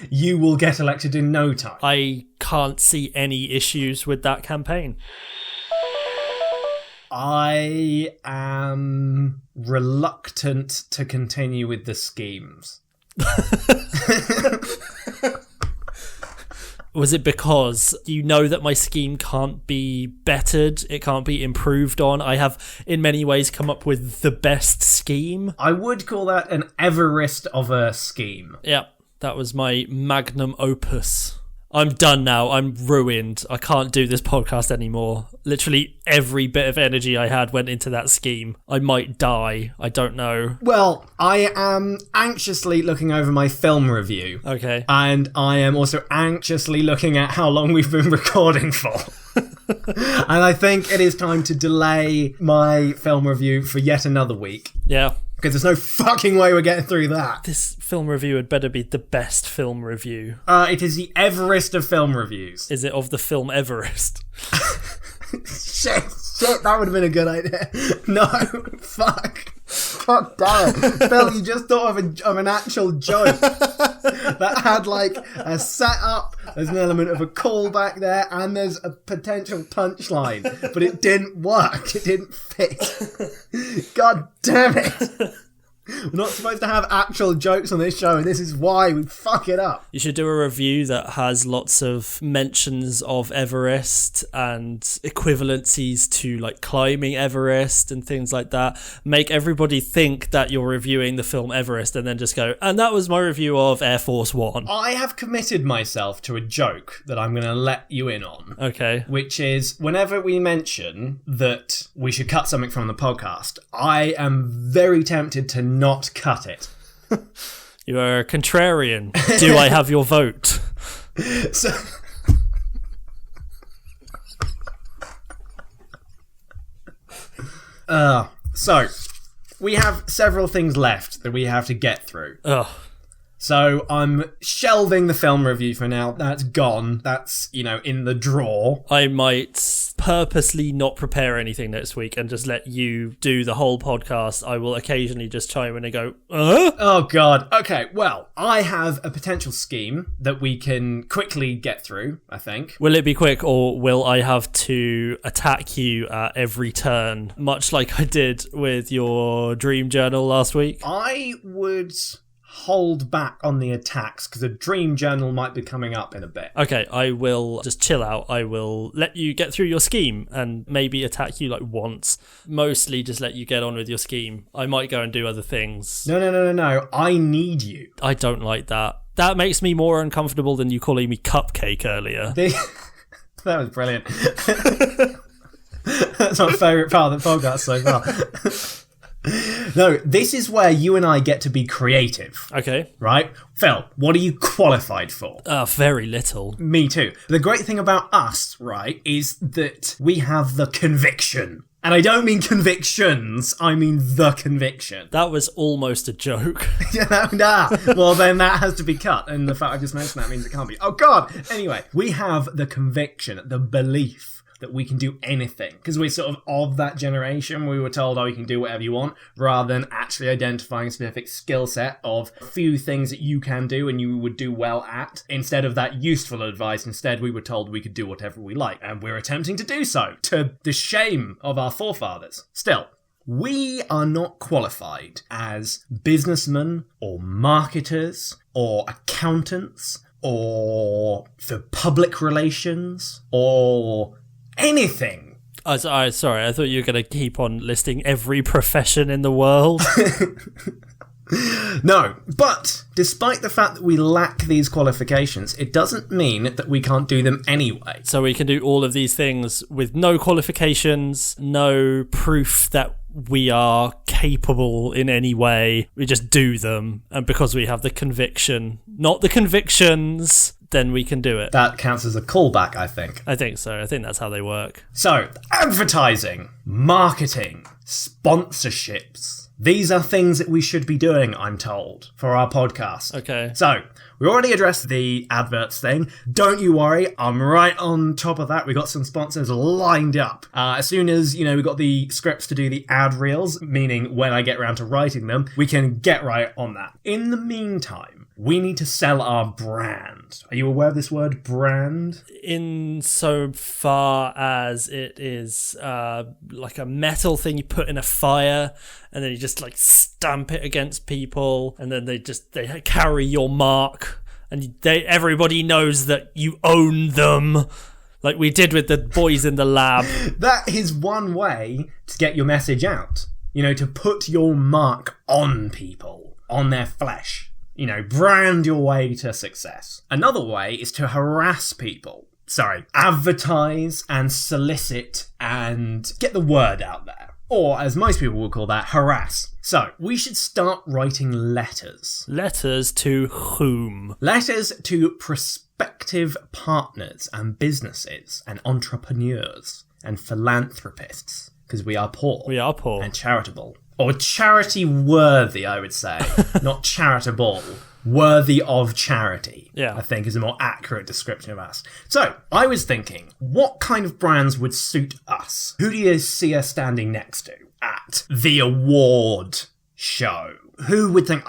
you will get elected in no time. I can't see any issues with that campaign. I am reluctant to continue with the schemes. Was it because you know that my scheme can't be bettered, it can't be improved on? I have, in many ways, come up with the best scheme. I would call that an Everest of a scheme. Yeah, that was my magnum opus. I'm done now. I'm ruined. I can't do this podcast anymore. Literally every bit of energy I had went into that scheme. I might die. I don't know. Well, I am anxiously looking over my film review. Okay. And I am also anxiously looking at how long we've been recording for. And I think it is time to delay my film review for yet another week. Yeah. Because there's no fucking way we're getting through that. This film review had better be the best film review. It is the Everest of film reviews. Is it of the film Everest? Shit, that would have been a good idea. No, fuck. God damn it. Phil, you just thought of an actual joke that had like a setup, there's an element of a callback there, and there's a potential punchline, but it didn't work. It didn't fit. God damn it. We're not supposed to have actual jokes on this show, and this is why we fuck it up. You should do a review that has lots of mentions of Everest and equivalencies to like climbing Everest and things like that. Make everybody think that you're reviewing the film Everest and then just go, and that was my review of Air Force One. I have committed myself to a joke that I'm going to let you in on. Okay. Which is, whenever we mention that we should cut something from the podcast, I am very tempted to not cut it. You are a contrarian. Do I have your vote? So... So, we have several things left that we have to get through. Ugh. So I'm shelving the film review for now. That's gone. That's, in the drawer. I might purposely not prepare anything next week and just let you do the whole podcast. I will occasionally just chime in and go, Oh, God. Okay, well, I have a potential scheme that we can quickly get through, I think. Will it be quick, or will I have to attack you at every turn, much like I did with your dream journal last week? I would hold back on the attacks because a dream journal might be coming up in a bit. Okay, I will just chill out. I will let you get through your scheme and maybe attack you like once. Mostly just let you get on with your scheme. I might go and do other things. No. I need you. I don't like that. That makes me more uncomfortable than you calling me Cupcake earlier. That was brilliant. That's my favourite part of the podcast so far. No, this is where you and I get to be creative. Okay. Right? Phil, what are you qualified for? Very little. Me too. The great thing about us, right, is that we have the conviction. And I don't mean convictions, I mean the conviction. That was almost a joke. Well, then that has to be cut. And the fact I just mentioned that means it can't be. Oh, God. Anyway, we have the conviction, the belief that we can do anything, because we're sort of that generation. We were told, you can do whatever you want, rather than actually identifying a specific skill set of a few things that you can do and you would do well at. Instead of that useful advice, instead we were told we could do whatever we like, and we're attempting to do so, to the shame of our forefathers. Still, we are not qualified as businessmen or marketers or accountants or for public relations or anything. Sorry, I thought you were going to keep on listing every profession in the world. No, but despite the fact that we lack these qualifications, it doesn't mean that we can't do them anyway. So we can do all of these things with no qualifications, no proof that we are capable in any way. We just do them. And because we have the conviction, not the convictions, then we can do it. That counts as a callback, I think. I think so. I think that's how they work. So, advertising, marketing, sponsorships. These are things that we should be doing, I'm told, for our podcast. Okay. So, we already addressed the adverts thing. Don't you worry, I'm right on top of that. We got some sponsors lined up. As soon as, we got the scripts to do the ad reels, meaning when I get around to writing them, we can get right on that. In the meantime, we need to sell our brand. Are you aware of this word, brand? In so far as it is like a metal thing you put in a fire, and then you just like stamp it against people, and then they carry your mark, and everybody knows that you own them, like we did with the boys in the lab. That is one way to get your message out. To put your mark on people, on their flesh. Brand your way to success. Another way is to harass people. Advertise and solicit and get the word out there. Or, as most people will call that, harass. So, we should start writing letters. Letters to whom? Letters to prospective partners and businesses and entrepreneurs and philanthropists. Because we are poor. We are poor. And charitable. Or charity-worthy, I would say. Not charitable. Worthy of charity, yeah. I think is a more accurate description of us. So, I was thinking, what kind of brands would suit us? Who do you see us standing next to at the award show? Who would think,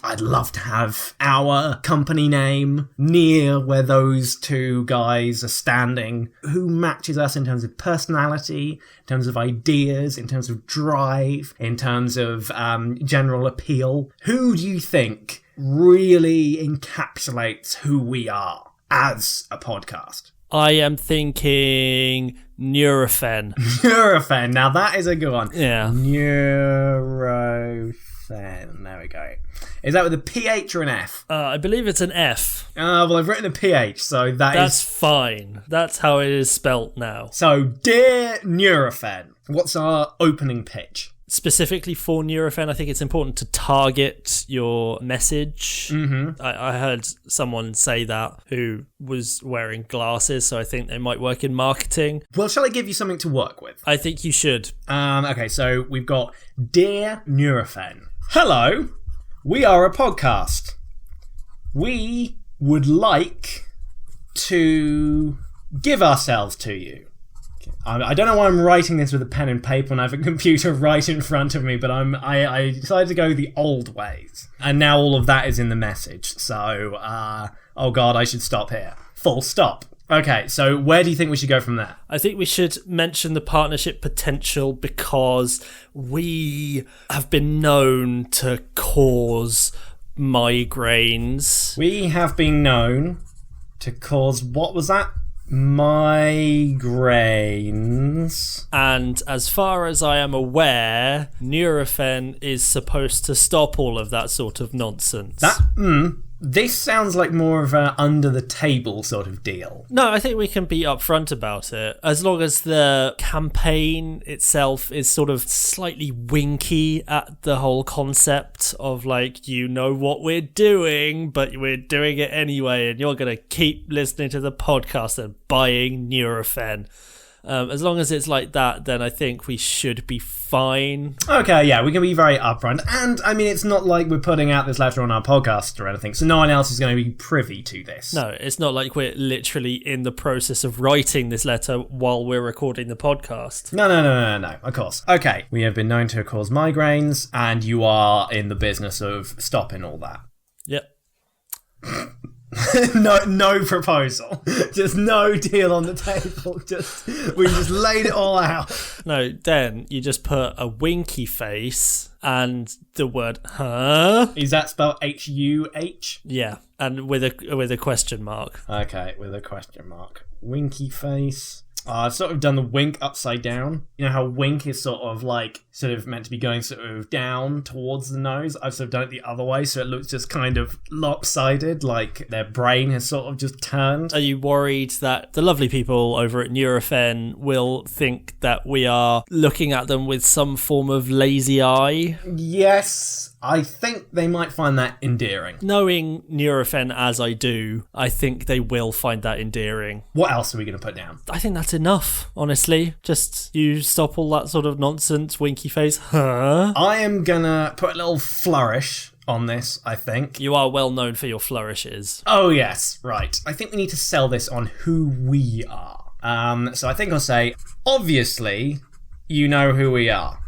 I'd love to have our company name near where those two guys are standing. Who matches us in terms of personality, in terms of ideas, in terms of drive, in terms of general appeal? Who do you think really encapsulates who we are as a podcast? I am thinking Nurofen. Nurofen. Now that is a good one. Yeah. Nurofen. There we go. Is that with a PH or an F? I believe it's an F. Well, I've written a PH, so that's fine. That's how it is spelt now. So, dear Nurofen, what's our opening pitch? Specifically for Nurofen, I think it's important to target your message. Mm-hmm. I heard someone say that who was wearing glasses, so I think they might work in marketing. Well, shall I give you something to work with? I think you should. Okay, so we've got Dear Nurofen. Hello, we are a podcast. We would like to give ourselves to you. I don't know why I'm writing this with a pen and paper when I have a computer right in front of me, but I decided to go the old ways. And now all of that is in the message. So, oh God, I should stop here. Full stop. Okay, so where do you think we should go from there? I think we should mention the partnership potential because we have been known to cause migraines. We have been known to cause, what was that? Migraines. And as far as I am aware, Nurofen is supposed to stop all of that sort of nonsense. This sounds like more of a under the table sort of deal. No, I think we can be upfront about it. As long as the campaign itself is sort of slightly winky at the whole concept of like, you know what we're doing, but we're doing it anyway, and you're going to keep listening to the podcast and buying Nurofen. As long as it's like that, then I think we should be fine. Okay, yeah, we can be very upfront. And, I mean, it's not like we're putting out this letter on our podcast or anything, so no one else is going to be privy to this. No, it's not like we're literally in the process of writing this letter while we're recording the podcast. No, of course. Okay, we have been known to cause migraines, and you are in the business of stopping all that. Yep. No proposal. Just no deal on the table. We just laid it all out. No, then you just put a winky face and the word huh. Is that spelled H-U-H? Yeah, and with a question mark. Okay, with a question mark. Winky face. I've sort of done the wink upside down. You know how wink is sort of meant to be going sort of down towards the nose? I've sort of done it the other way, so it looks just kind of lopsided, like their brain has sort of just turned. Are you worried that the lovely people over at Nurofen will think that we are looking at them with some form of lazy eye? Yes, I think they might find that endearing. Knowing Nurofen as I do, I think they will find that endearing. What else are we going to put down? I think that's enough, honestly. Just you stop all that sort of nonsense, winky face, huh? I am going to put a little flourish on this, I think. You are well known for your flourishes. Oh, yes, right. I think we need to sell this on who we are. So I think I'll say, obviously, you know who we are.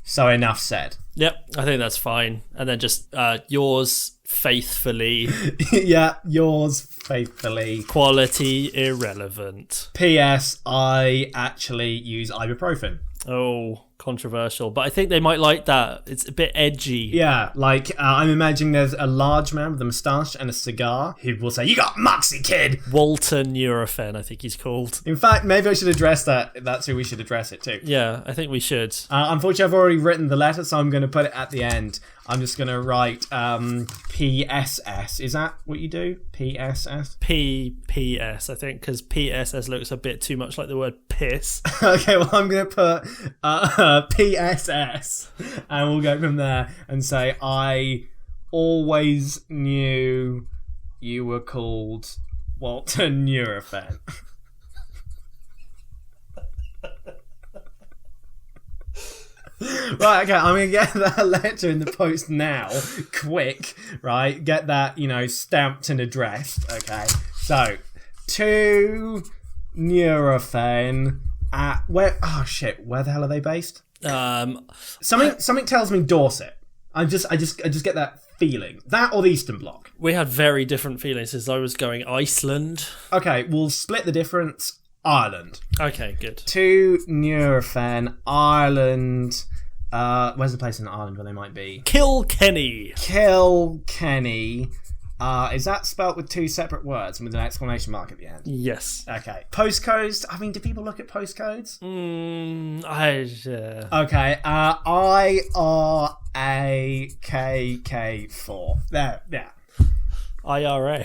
So enough said. Yep, I think that's fine. And then just yours faithfully. Yeah, yours faithfully. Quality irrelevant. P.S. I actually use ibuprofen. Oh, controversial. But I think they might like that. It's a bit edgy. Yeah, I'm imagining there's a large man with a moustache and a cigar who will say, "You got Moxie, kid!" Walter Nurofen, I think he's called. In fact, maybe I should address that. That's who we should address it to. Yeah, I think we should. Unfortunately, I've already written the letter, so I'm going to put it at the end. I'm just going to write PSS. Is that what you do? PSS? PPS, I think, because PSS looks a bit too much like the word piss. Okay, well, I'm going to put PSS, and we'll go from there and say, I always knew you were called Walter Nurofen. Right, okay, I'm going to get that letter in the post now, quick, right? Get that, stamped and addressed, okay? So, to Nurofen at, where the hell are they based? Something tells me Dorset. I just get that feeling? That or the Eastern Bloc? We had very different feelings as I was going Iceland. Okay, we'll split the difference. Ireland. Okay, good. To Nurofen, Ireland. Where's the place in Ireland where they might be? Kilkenny. Kilkenny. Is that spelt with two separate words and with an exclamation mark at the end? Yes. Okay. Postcodes. I mean, do people look at postcodes? Okay. IRAKK4. There. Yeah. IRA.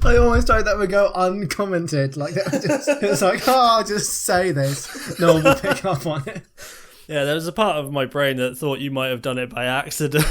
I almost hoped that would go uncommented. Like it's like, I'll just say this. No one will pick up on it. Yeah, there was a part of my brain that thought you might have done it by accident.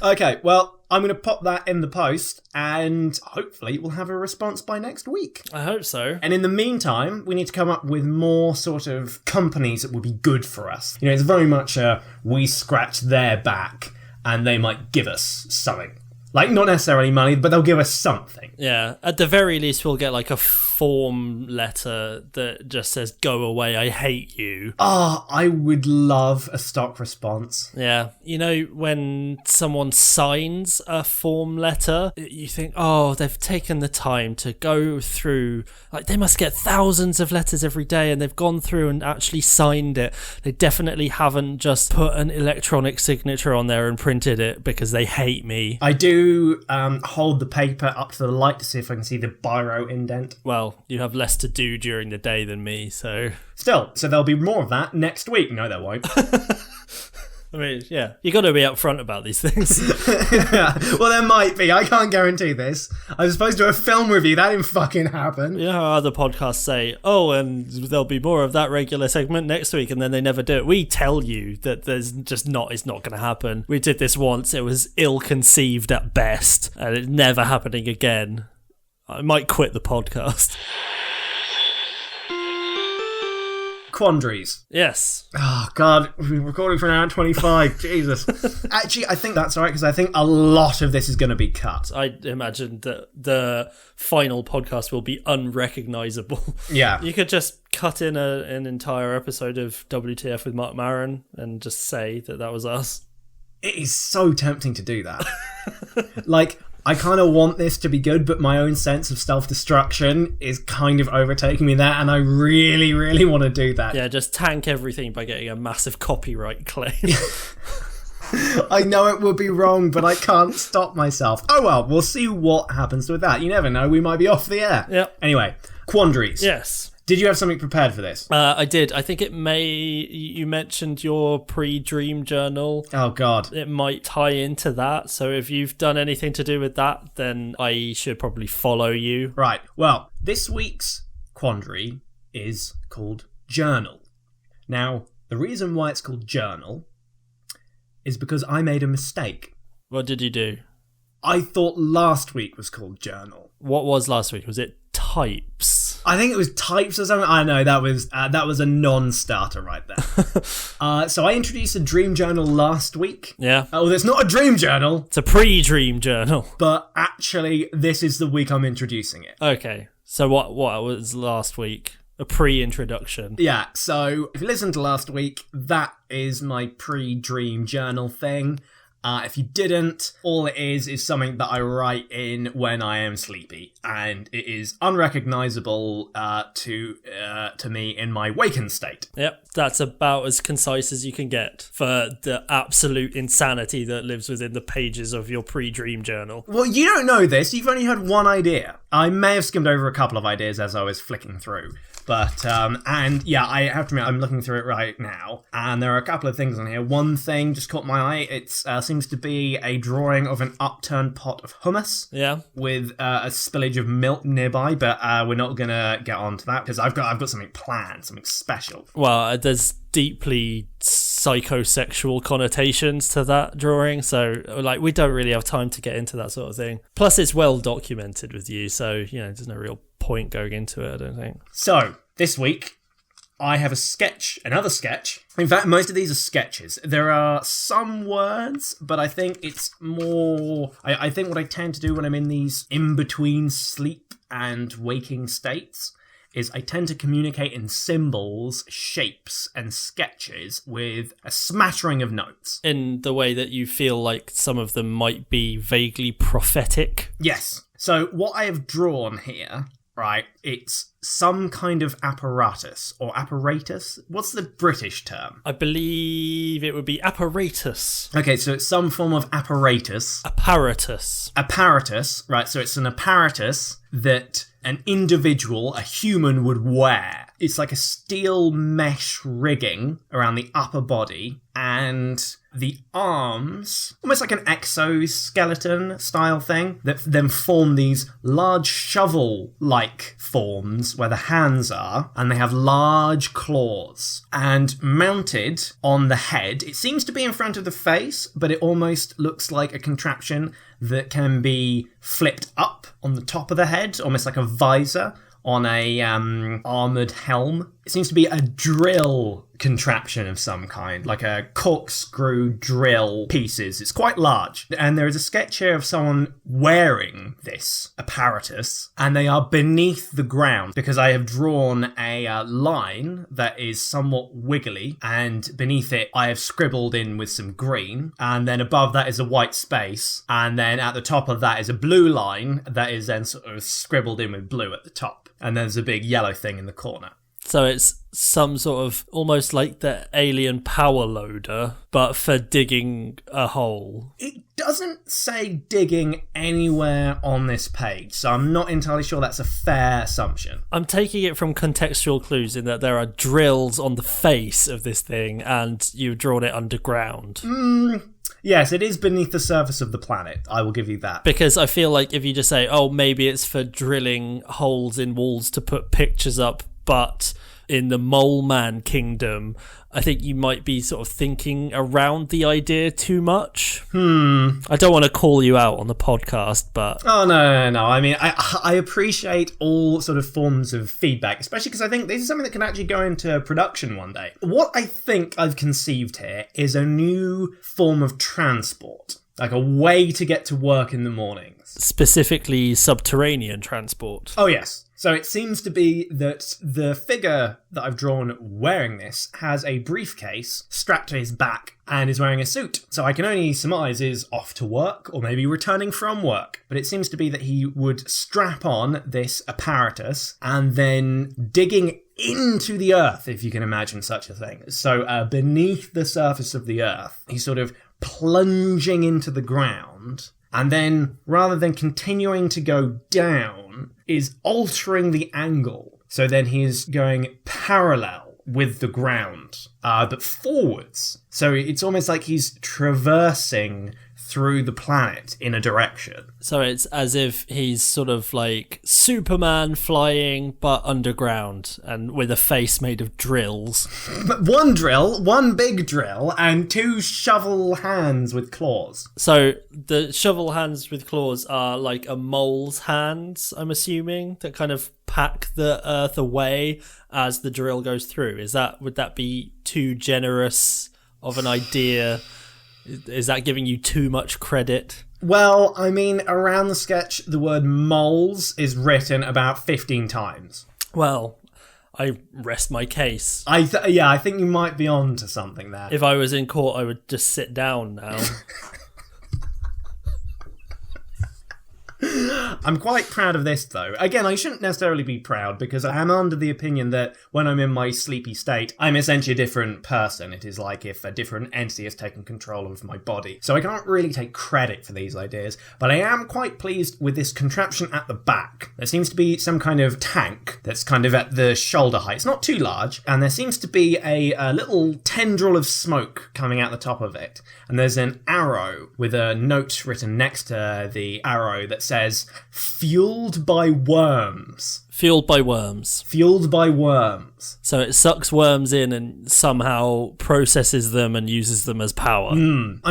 Okay, well, I'm going to pop that in the post, and hopefully we'll have a response by next week. I hope so. And in the meantime, we need to come up with more sort of companies that would be good for us. You know, it's very much we scratch their back, and they might give us something. Like, not necessarily money, but they'll give us something. Yeah, at the very least, we'll get like a form letter that just says, go away, I hate you. I would love a stock response. Yeah, you know, when someone signs a form letter, you think, oh, they've taken the time to go through, like, they must get thousands of letters every day, and they've gone through and actually signed it. They definitely haven't just put an electronic signature on there and printed it because they hate me. I do hold the paper up to the light to see if I can see the biro indent. Well, you have less to do during the day than me, so... Still, so there'll be more of that next week. No, there won't. I mean, yeah, you got to be upfront about these things. Yeah. Well, there might be. I can't guarantee this. I was supposed to do a film review. That didn't fucking happen. You know how other podcasts say, oh, and there'll be more of that regular segment next week, and then they never do it. We tell you that it's not going to happen. We did this once. It was ill-conceived at best, and it's never happening again. I might quit the podcast. Quandaries. Yes. Oh, God. We've been recording for an hour and 25. Jesus. Actually, I think that's all right, because I think a lot of this is going to be cut. I imagine that the final podcast will be unrecognisable. Yeah. You could just cut in an entire episode of WTF with Mark Maron and just say that was us. It is so tempting to do that. Like, I kind of want this to be good, but my own sense of self-destruction is kind of overtaking me there, and I really, really want to do that. Yeah, just tank everything by getting a massive copyright claim. I know it will be wrong, but I can't stop myself. Oh well, we'll see what happens with that. You never know, we might be off the air. Yep. Anyway, quandaries. Yes. Did you have something prepared for this? I did. I think you mentioned your pre-dream journal. Oh, God. It might tie into that. So if you've done anything to do with that, then I should probably follow you. Right. Well, this week's quandary is called journal. Now, the reason why it's called journal is because I made a mistake. What did you do? I thought last week was called journal. What was last week? Was it types? I think it was types or something. I know that was a non-starter right there. So I introduced a dream journal last week. Yeah. Oh, it's not a dream journal. It's a pre-dream journal. But actually, this is the week I'm introducing it. Okay. So what was last week? A pre-introduction. Yeah. So if you listened to last week, that is my pre-dream journal thing. If you didn't, all it is something that I write in when I am sleepy, and it is unrecognisable to me in my wakened state. Yep, that's about as concise as you can get for the absolute insanity that lives within the pages of your pre-dream journal. Well, you don't know this. You've only had one idea. I may have skimmed over a couple of ideas as I was flicking through. But, and yeah, I have to admit, I'm looking through it right now, and there are a couple of things on here. One thing just caught my eye. It seems to be a drawing of an upturned pot of hummus. Yeah. With a spillage of milk nearby, but we're not going to get on to that, because I've got something planned, something special. Well, there's deeply psychosexual connotations to that drawing, so like we don't really have time to get into that sort of thing. Plus, it's well documented with you, so there's no real point going into it, I don't think. So this week I have another sketch. In fact, most of these are sketches. There are some words, but I think it's more... I think what I tend to do when I'm in these in-between sleep and waking states is I tend to communicate in symbols, shapes, and sketches with a smattering of notes. In the way that you feel like some of them might be vaguely prophetic? Yes. So what I have drawn here, right, it's some kind of apparatus or apparatus. What's the British term? I believe it would be apparatus. Okay, so it's some form of apparatus. Apparatus, right, so it's an apparatus that an individual, a human, would wear. It's like a steel mesh rigging around the upper body, and the arms, almost like an exoskeleton style thing, that then form these large shovel-like forms where the hands are, and they have large claws. And mounted on the head, it seems to be in front of the face, but it almost looks like a contraption that can be flipped up on the top of the head, almost like a visor on a armoured helm. It seems to be a drill contraption of some kind, like a corkscrew drill pieces. It's quite large. And there is a sketch here of someone wearing this apparatus, and they are beneath the ground, because I have drawn a line that is somewhat wiggly, and beneath it I have scribbled in with some green, and then above that is a white space, and then at the top of that is a blue line that is then sort of scribbled in with blue at the top, and there's a big yellow thing in the corner. So it's some sort of almost like the alien power loader, but for digging a hole. It doesn't say digging anywhere on this page, so I'm not entirely sure that's a fair assumption. I'm taking it from contextual clues in that there are drills on the face of this thing, and you've drawn it underground. Yes, it is beneath the surface of the planet. I will give you that. Because I feel like if you just say, oh, maybe it's for drilling holes in walls to put pictures up, but in the Mole Man kingdom, I think you might be sort of thinking around the idea too much. I don't want to call you out on the podcast, but... Oh, no. I mean, I appreciate all sort of forms of feedback, especially because I think this is something that can actually go into production one day. What I think I've conceived here is a new form of transport, like a way to get to work in the mornings. Specifically subterranean transport. Oh, yes. So it seems to be that the figure that I've drawn wearing this has a briefcase strapped to his back and is wearing a suit. So I can only surmise is off to work or maybe returning from work. But it seems to be that he would strap on this apparatus and then digging into the earth, if you can imagine such a thing. So beneath the surface of the earth, he's sort of plunging into the ground. And then, rather than continuing to go down, is altering the angle. So then he's going parallel with the ground, but forwards. So it's almost like he's traversing through the planet in a direction. So it's as if he's sort of like Superman flying, but underground, and with a face made of drills. But one big drill, and two shovel hands with claws. So the shovel hands with claws are like a mole's hands, I'm assuming, that kind of pack the earth away as the drill goes through. Would that be too generous of an idea? Is that giving you too much credit? Well, I mean, around the sketch, the word moles is written about 15 times. Well, I rest my case. I think you might be on to something there. If I was in court, I would just sit down now. I'm quite proud of this, though. Again, I shouldn't necessarily be proud, because I am under the opinion that when I'm in my sleepy state, I'm essentially a different person. It is like if a different entity has taken control of my body. So I can't really take credit for these ideas, but I am quite pleased with this contraption at the back. There seems to be some kind of tank that's kind of at the shoulder height. It's not too large, and there seems to be a little tendril of smoke coming out the top of it. And there's an arrow with a note written next to the arrow that says, "Fueled by worms." Fueled by worms. Fueled by worms. So it sucks worms in and somehow processes them and uses them as power. I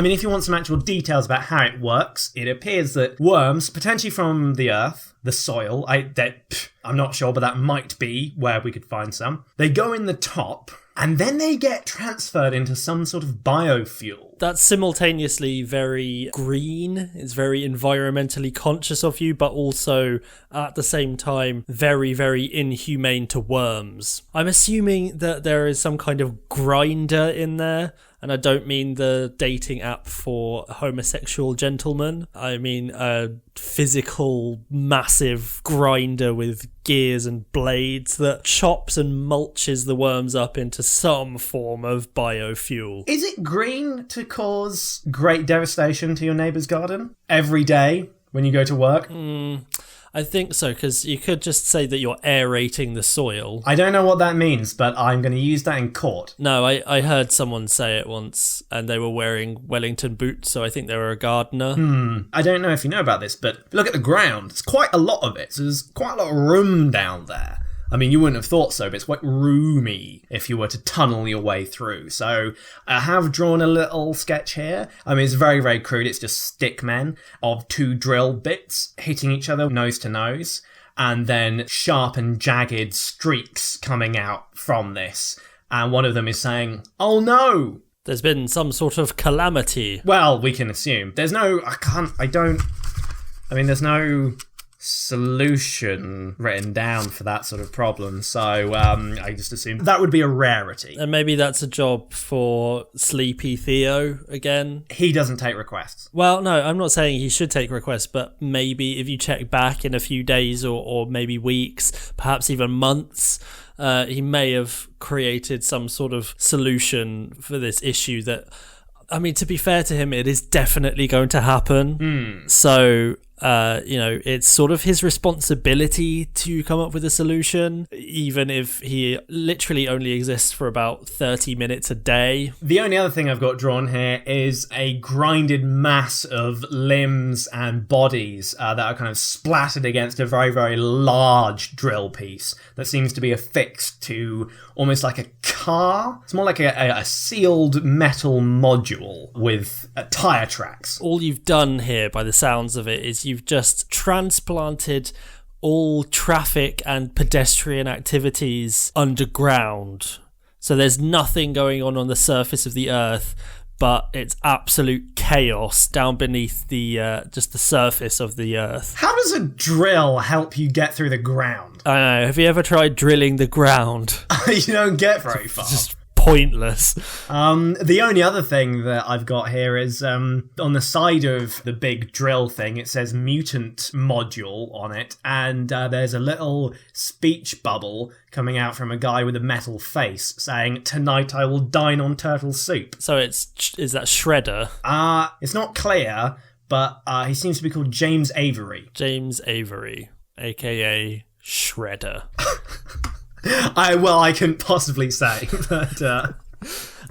mean, if you want some actual details about how it works, it appears that worms, potentially from the earth, the soil, I'm not sure, but that might be where we could find some. They go in the top, and then they get transferred into some sort of biofuel. That's simultaneously very green, it's very environmentally conscious of you, but also at the same time very, very inhumane to worms. I'm assuming that there is some kind of grinder in there, and I don't mean the dating app for homosexual gentlemen. I mean a physical, massive grinder with gears and blades that chops and mulches the worms up into some form of biofuel. Is it green to cause great devastation to your neighbour's garden every day when you go to work? I think so, because you could just say that you're aerating the soil. I don't know what that means, but I'm going to use that in court. No, I heard someone say it once, and they were wearing Wellington boots, so I think they were a gardener. I don't know if you know about this, but look at the ground. It's quite a lot of it, so there's quite a lot of room down there. I mean, you wouldn't have thought so, but it's quite roomy if you were to tunnel your way through. So I have drawn a little sketch here. I mean, it's very, very crude. It's just stick men of two drill bits hitting each other nose to nose, and then sharp and jagged streaks coming out from this. And one of them is saying, "Oh no! There's been some sort of calamity." Well, we can assume. There's no solution written down for that sort of problem, so I just assumed that would be a rarity. And maybe that's a job for Sleepy Theo again. He doesn't take requests. Well, no, I'm not saying he should take requests, but maybe if you check back in a few days or maybe weeks, perhaps even months, he may have created some sort of solution for this issue that, I mean, to be fair to him, it is definitely going to happen. So it's sort of his responsibility to come up with a solution, even if he literally only exists for about 30 minutes a day. The only other thing I've got drawn here is a grinded mass of limbs and bodies that are kind of splattered against a very, very large drill piece that seems to be affixed to almost like a car. It's more like a sealed metal module with tyre tracks. All you've done here, by the sounds of it, is you've just transplanted all traffic and pedestrian activities underground. So there's nothing going on the surface of the earth, but it's absolute chaos down beneath the just the surface of the earth. How does a drill help you get through the ground? I know. Have you ever tried drilling the ground? You don't get very far. Just pointless. The only other thing that I've got here is on the side of the big drill thing, it says mutant module on it, and there's a little speech bubble coming out from a guy with a metal face saying, "Tonight I will dine on turtle soup." So is that Shredder? It's not clear, but he seems to be called James Avery. James Avery, aka Shredder. I couldn't possibly say, but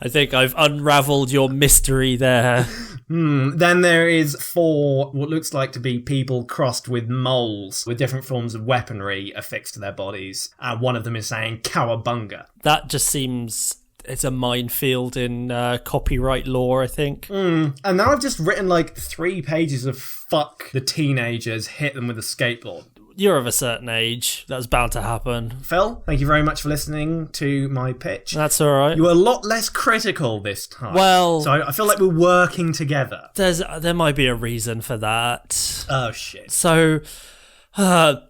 I think I've unravelled your mystery there. Then there is 4 what looks like to be people crossed with moles with different forms of weaponry affixed to their bodies. One of them is saying "Cowabunga." That just seems... it's a minefield in copyright law, I think. And now I've just written like 3 pages of "fuck the teenagers, hit them with a skateboard." You're of a certain age. That's bound to happen. Phil, thank you very much for listening to my pitch. That's all right. You were a lot less critical this time. Well... so I feel like we're working together. There might be a reason for that. Oh, shit. So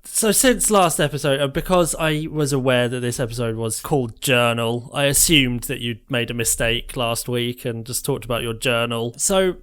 since last episode, because I was aware that this episode was called Journal, I assumed that you'd made a mistake last week and just talked about your journal. So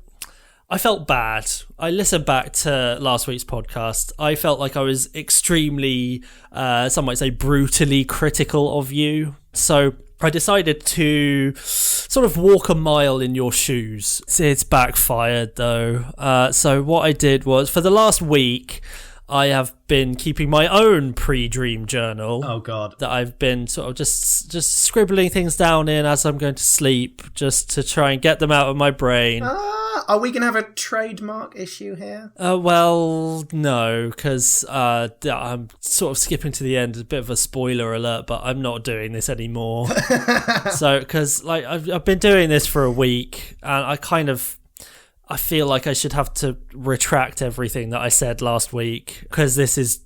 I felt bad. I listened back to last week's podcast. I felt like I was extremely, some might say brutally critical of you. So I decided to sort of walk a mile in your shoes. It's backfired though. So what I did was, for the last week, I have been keeping my own pre-dream journal. Oh, God. That I've been sort of just scribbling things down in as I'm going to sleep, just to try and get them out of my brain. Are we going to have a trademark issue here? Well, no, because I'm sort of skipping to the end. A bit of a spoiler alert, but I'm not doing this anymore. So, because like I've been doing this for a week, and I feel like I should have to retract everything that I said last week, because this is...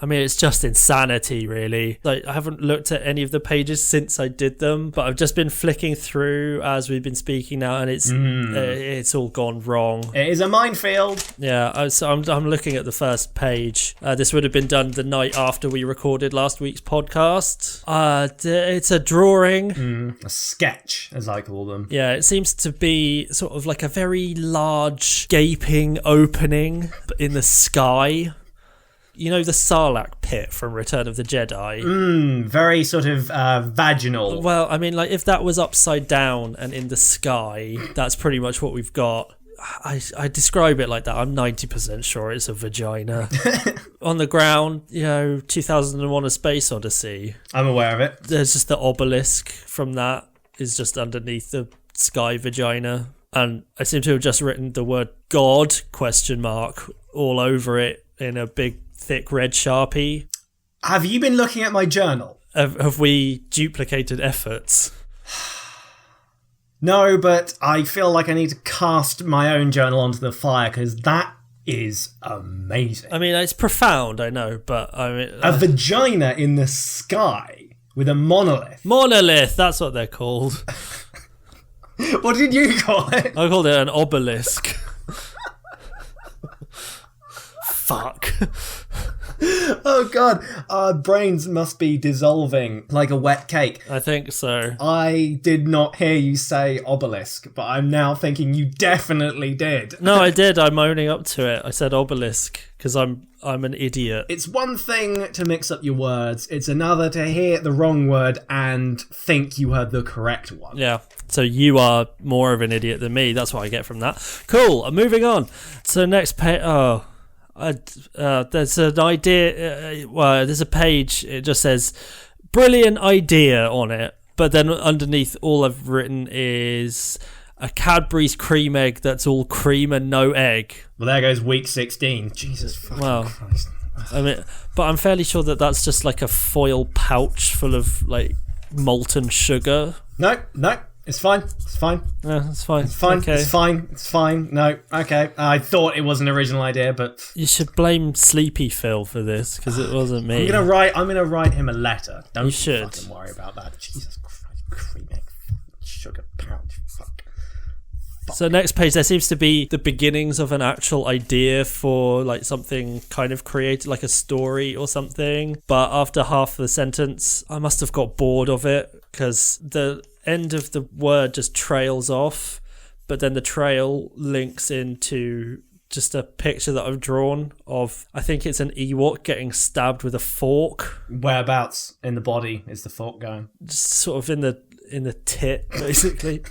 I mean, it's just insanity, really. Like, I haven't looked at any of the pages since I did them, but I've just been flicking through as we've been speaking now, and it's all gone wrong. It is a minefield. Yeah, so I'm looking at the first page. This would have been done the night after we recorded last week's podcast. It's a drawing. A sketch, as I call them. Yeah, it seems to be sort of like a very large, gaping opening in the sky. You know the Sarlacc pit from Return of the Jedi? Very sort of vaginal. Well, I mean, like, if that was upside down and in the sky, that's pretty much what we've got. I describe it like that. I'm 90% sure it's a vagina. On the ground, 2001: A Space Odyssey. I'm aware of it. There's just the obelisk from that is just underneath the sky vagina. And I seem to have just written the word God, ? All over it in a big, thick red Sharpie. Have you been looking at my journal? Have we duplicated efforts? No, but I feel like I need to cast my own journal onto the fire because that is amazing. I mean, it's profound, I know, but I mean... a vagina in the sky with a monolith. Monolith, that's what they're called. What did you call it? I called it an obelisk. Fuck. Oh god, our brains must be dissolving like a wet cake. I think so. I did not hear you say obelisk, but I'm now thinking you definitely did. No, I did. I'm owning up to it. I said obelisk because I'm an idiot. It's one thing to mix up your words. It's another to hear the wrong word and think you heard the correct one. Yeah. So you are more of an idiot than me. That's what I get from that. Cool. I'm moving on. So next page. There's an idea. There's a page. It just says "brilliant idea" on it, but then underneath, all I've written is a Cadbury's cream egg that's all cream and no egg. Well, there goes week 16. Jesus fucking Christ. I mean, but I'm fairly sure that that's just like a foil pouch full of like molten sugar. No. It's fine. It's fine. Yeah, it's fine. It's fine. Okay. It's fine. No. Okay. I thought it was an original idea, but you should blame Sleepy Phil for this because it wasn't me. I'm gonna write him a letter. Don't you should fucking worry about that. Jesus Christ, cream egg, sugar pouch. Fuck. So next page, there seems to be the beginnings of an actual idea for like something kind of created, like a story or something. But after half the sentence, I must have got bored of it because the end of the word just trails off, but then the trail links into just a picture that I've drawn of, I think it's an Ewok getting stabbed with a fork. Whereabouts in the body is the fork going? Just sort of in the tit, basically.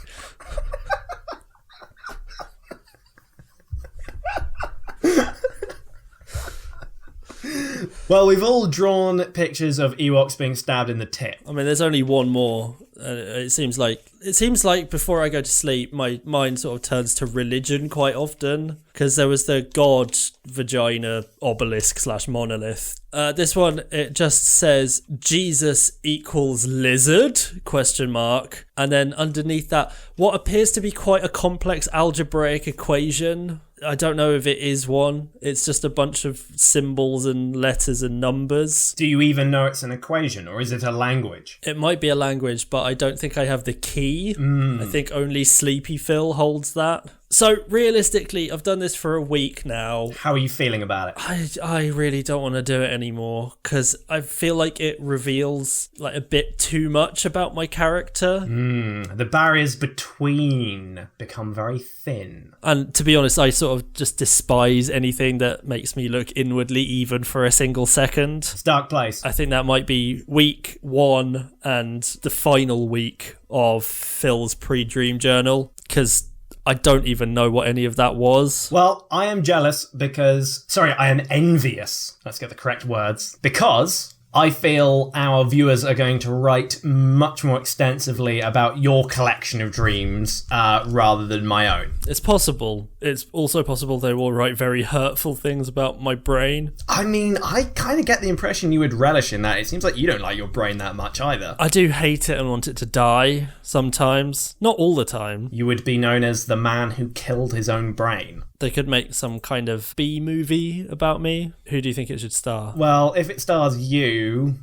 Well, we've all drawn pictures of Ewoks being stabbed in the tit. I mean, there's only one more. It seems like before I go to sleep, my mind sort of turns to religion quite often because there was the God vagina obelisk / monolith. This one, it just says Jesus equals lizard ? And then underneath that, what appears to be quite a complex algebraic equation. I don't know if it is one. It's just a bunch of symbols and letters and numbers. Do you even know it's an equation, or is it a language? It might be a language, but I don't think I have the key. I think only Sleepy Phil holds that. So realistically, I've done this for a week now. How are you feeling about it? I really don't want to do it anymore because I feel like it reveals like a bit too much about my character. The barriers between become very thin. And to be honest, I sort of just despise anything that makes me look inwardly even for a single second. It's a dark place. I think that might be week 1 and the final week of Phil's pre-dream journal because I don't even know what any of that was. Well, I am jealous because... Sorry, I am envious. Let's get the correct words. Because I feel our viewers are going to write much more extensively about your collection of dreams rather than my own. It's possible. It's also possible they will write very hurtful things about my brain. I mean, I kind of get the impression you would relish in that. It seems like you don't like your brain that much either. I do hate it and want it to die sometimes. Not all the time. You would be known as the man who killed his own brain. They could make some kind of B movie about me. Who do you think it should star? Well, if it stars you...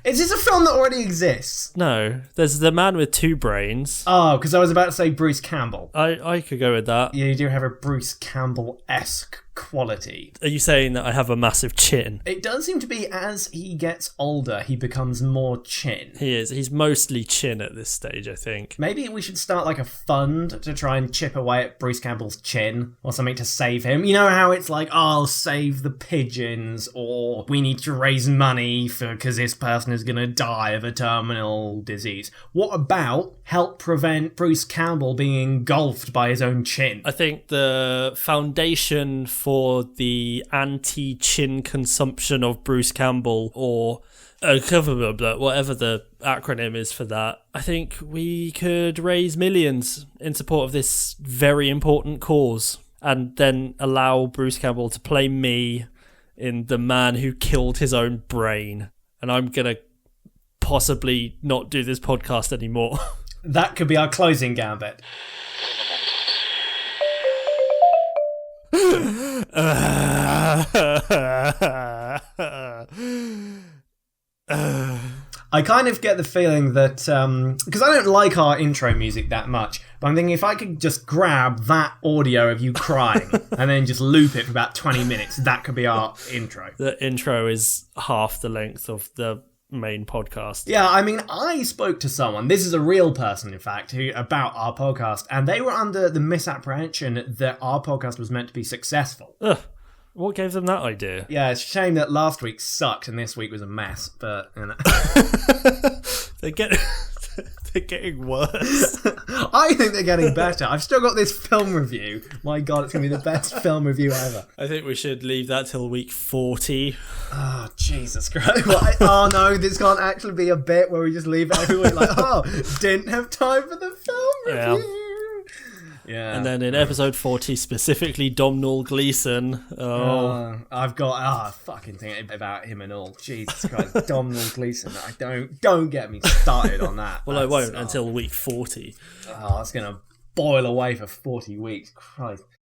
Is this a film that already exists? No. There's the man with two brains. Oh, because I was about to say Bruce Campbell. I could go with that. Yeah, you do have a Bruce Campbell-esque quality. Are you saying that I have a massive chin? It does seem to be as he gets older, he becomes more chin. He is. He's mostly chin at this stage, I think. Maybe we should start like a fund to try and chip away at Bruce Campbell's chin or something to save him. You know how it's like, oh, save the pigeons, or we need to raise money because this person is going to die of a terminal disease. What about help prevent Bruce Campbell being engulfed by his own chin? I think the foundation for the anti-chin consumption of Bruce Campbell, or whatever the acronym is for that, I think we could raise millions in support of this very important cause, and then allow Bruce Campbell to play me in The Man Who Killed His Own Brain. And I'm going to possibly not do this podcast anymore. That could be our closing gambit. I kind of get the feeling that, because I don't like our intro music that much, but I'm thinking if I could just grab that audio of you crying and then just loop it for about 20 minutes, that could be our intro. The intro is half the length of the main podcast. Yeah, I mean, I spoke to someone, this is a real person in fact, who about our podcast, and they were under the misapprehension that our podcast was meant to be successful. Ugh. What gave them that idea? Yeah, it's a shame that last week sucked and this week was a mess, but you know. They're getting worse. I think they're getting better. I've still got this film review. My God, it's going to be the best film review ever. I think we should leave that till week 40. Oh, Jesus Christ. Oh, no, this can't actually be a bit where we just leave it every week like, oh, didn't have time for the film review. Yeah. And then in episode 40, specifically Domhnall Gleeson. I've got fucking thing about him and all. Jesus Christ, Domhnall Gleeson. Don't get me started on that. Well, I won't until week 40. Oh, it's gonna boil away for 40 weeks. Christ.